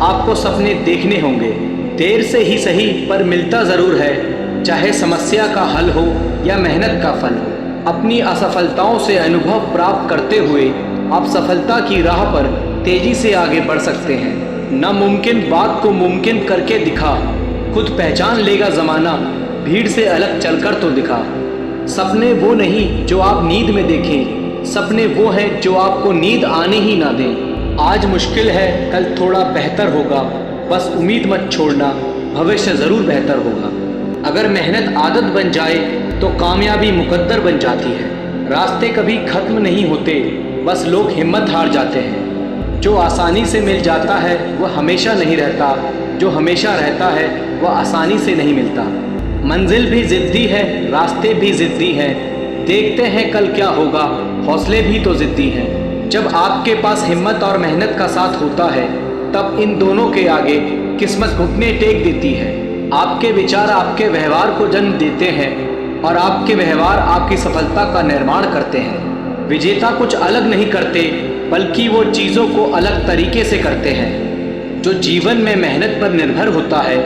आपको सपने देखने होंगे। देर से ही सही, पर मिलता ज़रूर है, चाहे समस्या का हल हो या मेहनत का फल हो। अपनी असफलताओं से अनुभव प्राप्त करते हुए आप सफलता की राह पर तेजी से आगे बढ़ सकते हैं। नामुमकिन बात को मुमकिन करके दिखा, खुद पहचान लेगा ज़माना, भीड़ से अलग चलकर तो दिखा। सपने वो नहीं जो आप नींद में देखें, सपने वो हैं जो आपको नींद आने ही ना दें। आज मुश्किल है, कल थोड़ा बेहतर होगा, बस उम्मीद मत छोड़ना, भविष्य ज़रूर बेहतर होगा। अगर मेहनत आदत बन जाए तो कामयाबी मुकद्दर बन जाती है। रास्ते कभी खत्म नहीं होते, बस लोग हिम्मत हार जाते हैं। जो आसानी से मिल जाता है वह हमेशा नहीं रहता, जो हमेशा रहता है वह आसानी से नहीं मिलता। मंजिल भी ज़िद्दी है, रास्ते भी ज़िद्दी हैं, देखते हैं कल क्या होगा, हौसले भी तो ज़िद्दी हैं। जब आपके पास हिम्मत और मेहनत का साथ होता है तब इन दोनों के आगे किस्मत घुटने टेक देती है। आपके विचार आपके व्यवहार को जन्म देते हैं और आपके व्यवहार आपकी सफलता का निर्माण करते हैं। विजेता कुछ अलग नहीं करते, बल्कि वो चीज़ों को अलग तरीके से करते हैं। जो जीवन में मेहनत पर निर्भर होता है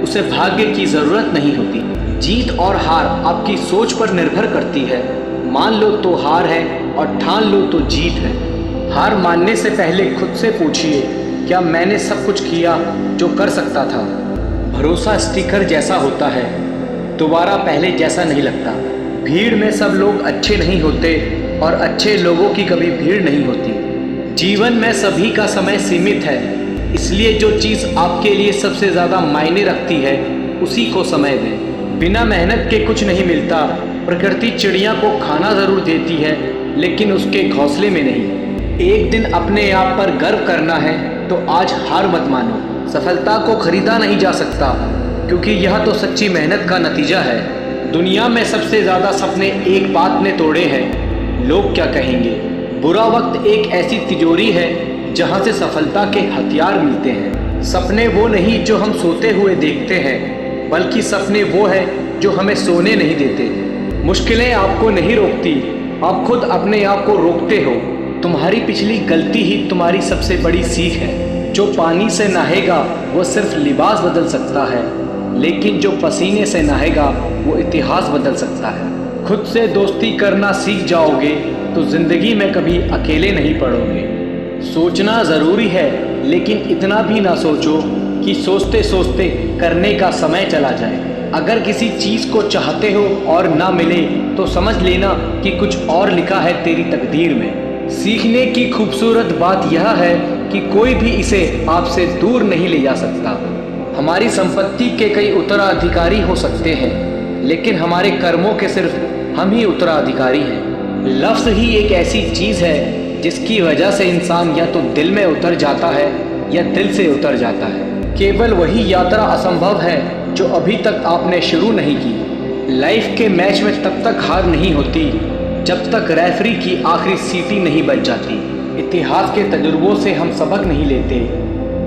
उसे भाग्य की ज़रूरत नहीं होती। जीत और हार आपकी सोच पर निर्भर करती है। मान लो तो हार है और ठान लो तो जीत है। हार मानने से पहले खुद से पूछिए, क्या मैंने सब कुछ किया जो कर सकता था? भरोसा स्टिकर जैसा होता है, दोबारा पहले जैसा नहीं लगता। भीड़ में सब लोग अच्छे नहीं होते और अच्छे लोगों की कभी भीड़ नहीं होती। जीवन में सभी का समय सीमित है, इसलिए जो चीज़ आपके लिए सबसे ज़्यादा मायने रखती है उसी को समय दें। बिना मेहनत के कुछ नहीं मिलता। प्रकृति चिड़िया को खाना ज़रूर देती है, लेकिन उसके घोंसले में नहीं। एक दिन अपने आप पर गर्व करना है तो आज हार मत मानो। सफलता को खरीदा नहीं जा सकता, क्योंकि यह तो सच्ची मेहनत का नतीजा है। दुनिया में सबसे ज़्यादा सपने एक बात ने तोड़े हैं, लोग क्या कहेंगे। बुरा वक्त एक ऐसी तिजोरी है जहाँ से सफलता के हथियार मिलते हैं। सपने वो नहीं जो हम सोते हुए देखते हैं, बल्कि सपने वो है जो हमें सोने नहीं देते। मुश्किलें आपको नहीं रोकती, आप खुद अपने आप को रोकते हो। तुम्हारी पिछली गलती ही तुम्हारी सबसे बड़ी सीख है। जो पानी से नहाएगा वो सिर्फ लिबास बदल सकता है, लेकिन जो पसीने से नहाएगा वो इतिहास बदल सकता है। खुद से दोस्ती करना सीख जाओगे तो ज़िंदगी में कभी अकेले नहीं पड़ोगे। सोचना ज़रूरी है, लेकिन इतना भी ना सोचो कि सोचते सोचते करने का समय चला जाए। अगर किसी चीज़ को चाहते हो और ना मिले तो समझ लेना कि कुछ और लिखा है तेरी तकदीर में। सीखने की खूबसूरत बात यह है कि कोई भी इसे आपसे दूर नहीं ले जा सकता। हमारी संपत्ति के कई उत्तराधिकारी हो सकते हैं, लेकिन हमारे कर्मों के सिर्फ हम ही उत्तराधिकारी हैं। लफ्ज़ ही एक ऐसी चीज़ है जिसकी वजह से इंसान या तो दिल में उतर जाता है या दिल से उतर जाता है। केवल वही यात्रा असंभव है जो अभी तक आपने शुरू नहीं की। लाइफ के मैच में तब तक हार नहीं होती जब तक रेफरी की आखिरी सीटी नहीं बज जाती। इतिहास के तजुर्बों से हम सबक नहीं लेते,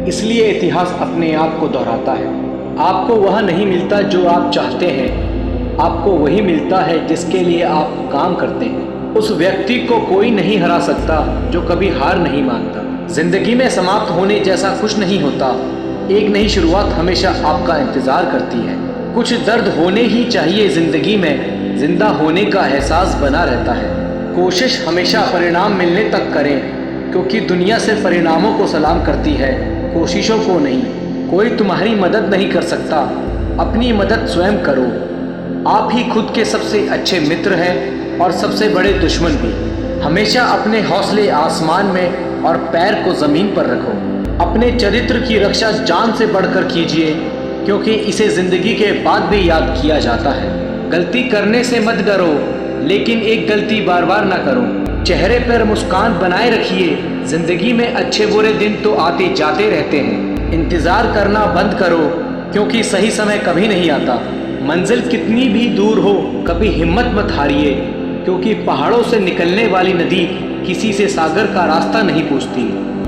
इसलिए इतिहास अपने आप को दोहराता है। आपको वह नहीं मिलता जो आप चाहते हैं, आपको वही मिलता है जिसके लिए आप काम करते हैं। उस व्यक्ति को कोई नहीं हरा सकता जो कभी हार नहीं मानता। जिंदगी में समाप्त होने जैसा कुछ नहीं होता, एक नई शुरुआत हमेशा आपका इंतज़ार करती है। कुछ दर्द होने ही चाहिए जिंदगी में, जिंदा होने का एहसास बना रहता है। कोशिश हमेशा परिणाम मिलने तक करें, क्योंकि दुनिया से परिणामों को सलाम करती है, कोशिशों को नहीं। कोई तुम्हारी मदद नहीं कर सकता, अपनी मदद स्वयं करो। आप ही खुद के सबसे अच्छे मित्र हैं और सबसे बड़े दुश्मन भी। हमेशा अपने हौसले आसमान में और पैर को ज़मीन पर रखो। अपने चरित्र की रक्षा जान से बढ़कर कीजिए, क्योंकि इसे ज़िंदगी के बाद भी याद किया जाता है। गलती करने से मत डरो, लेकिन एक गलती बार बार ना करो। चेहरे पर मुस्कान बनाए रखिए, जिंदगी में अच्छे बुरे दिन तो आते जाते रहते हैं। इंतज़ार करना बंद करो, क्योंकि सही समय कभी नहीं आता। मंजिल कितनी भी दूर हो, कभी हिम्मत मत हारिए, क्योंकि पहाड़ों से निकलने वाली नदी किसी से सागर का रास्ता नहीं पूछती।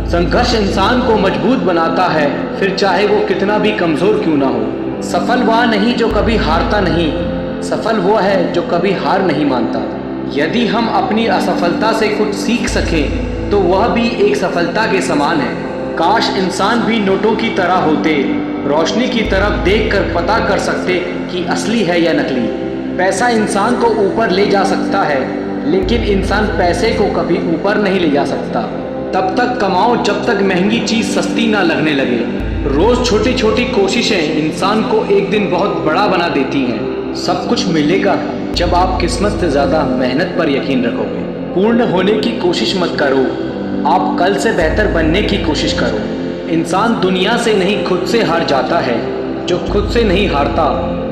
संघर्ष इंसान को मजबूत बनाता है, फिर चाहे वो कितना भी कमज़ोर क्यों ना हो। सफल वह नहीं जो कभी हारता नहीं, सफल वो है जो कभी हार नहीं मानता। यदि हम अपनी असफलता से कुछ सीख सकें तो वह भी एक सफलता के समान है। काश इंसान भी नोटों की तरह होते, रोशनी की तरफ देखकर पता कर सकते कि असली है या नकली। पैसा इंसान को ऊपर ले जा सकता है, लेकिन इंसान पैसे को कभी ऊपर नहीं ले जा सकता। तब तक कमाओ जब तक महंगी चीज़ सस्ती ना लगने लगे। रोज़ छोटी छोटी कोशिशें इंसान को एक दिन बहुत बड़ा बना देती हैं। सब कुछ मिलेगा जब आप किस्मत से ज़्यादा मेहनत पर यकीन रखोगे। पूर्ण होने की कोशिश मत करो, आप कल से बेहतर बनने की कोशिश करो। इंसान दुनिया से नहीं खुद से हार जाता है, जो खुद से नहीं हारता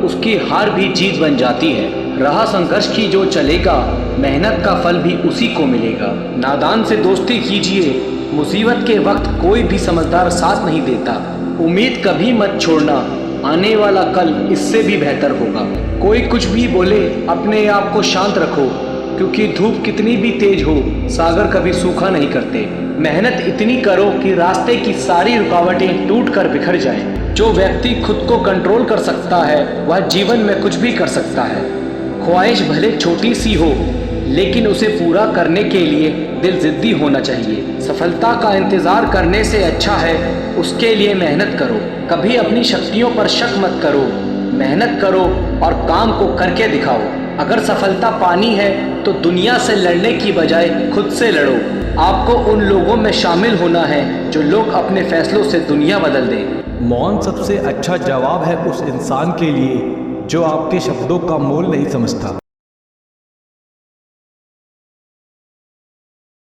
उसकी हार भी जीत बन जाती है। राह संघर्ष की जो चलेगा, मेहनत का फल भी उसी को मिलेगा। नादान से दोस्ती कीजिए, मुसीबत के वक्त कोई भी समझदार साथ नहीं देता। उम्मीद कभी मत छोड़ना, आने वाला कल इससे भी बेहतर होगा। कोई कुछ भी बोले, अपने आप को शांत रखो, क्योंकि धूप कितनी भी तेज हो, सागर कभी सूखा नहीं करते। मेहनत इतनी करो कि रास्ते की सारी रुकावटें टूट कर बिखर जाएं। जो व्यक्ति खुद को कंट्रोल कर सकता है, वह जीवन में कुछ भी कर सकता है। ख्वाहिश भले छोटी सी हो, लेकिन उसे पूरा करने के लिए दिल जिद्दी होना चाहिए। सफलता का इंतज़ार करने से अच्छा है उसके लिए मेहनत करो। कभी अपनी शक्तियों पर शक मत करो, मेहनत करो और काम को करके दिखाओ। अगर सफलता पानी है तो दुनिया से लड़ने की बजाय खुद से लड़ो। आपको उन लोगों में शामिल होना है जो लोग अपने फैसलों से दुनिया बदल दें। मौन सबसे अच्छा जवाब है उस इंसान के लिए जो आपके शब्दों का मोल नहीं समझता।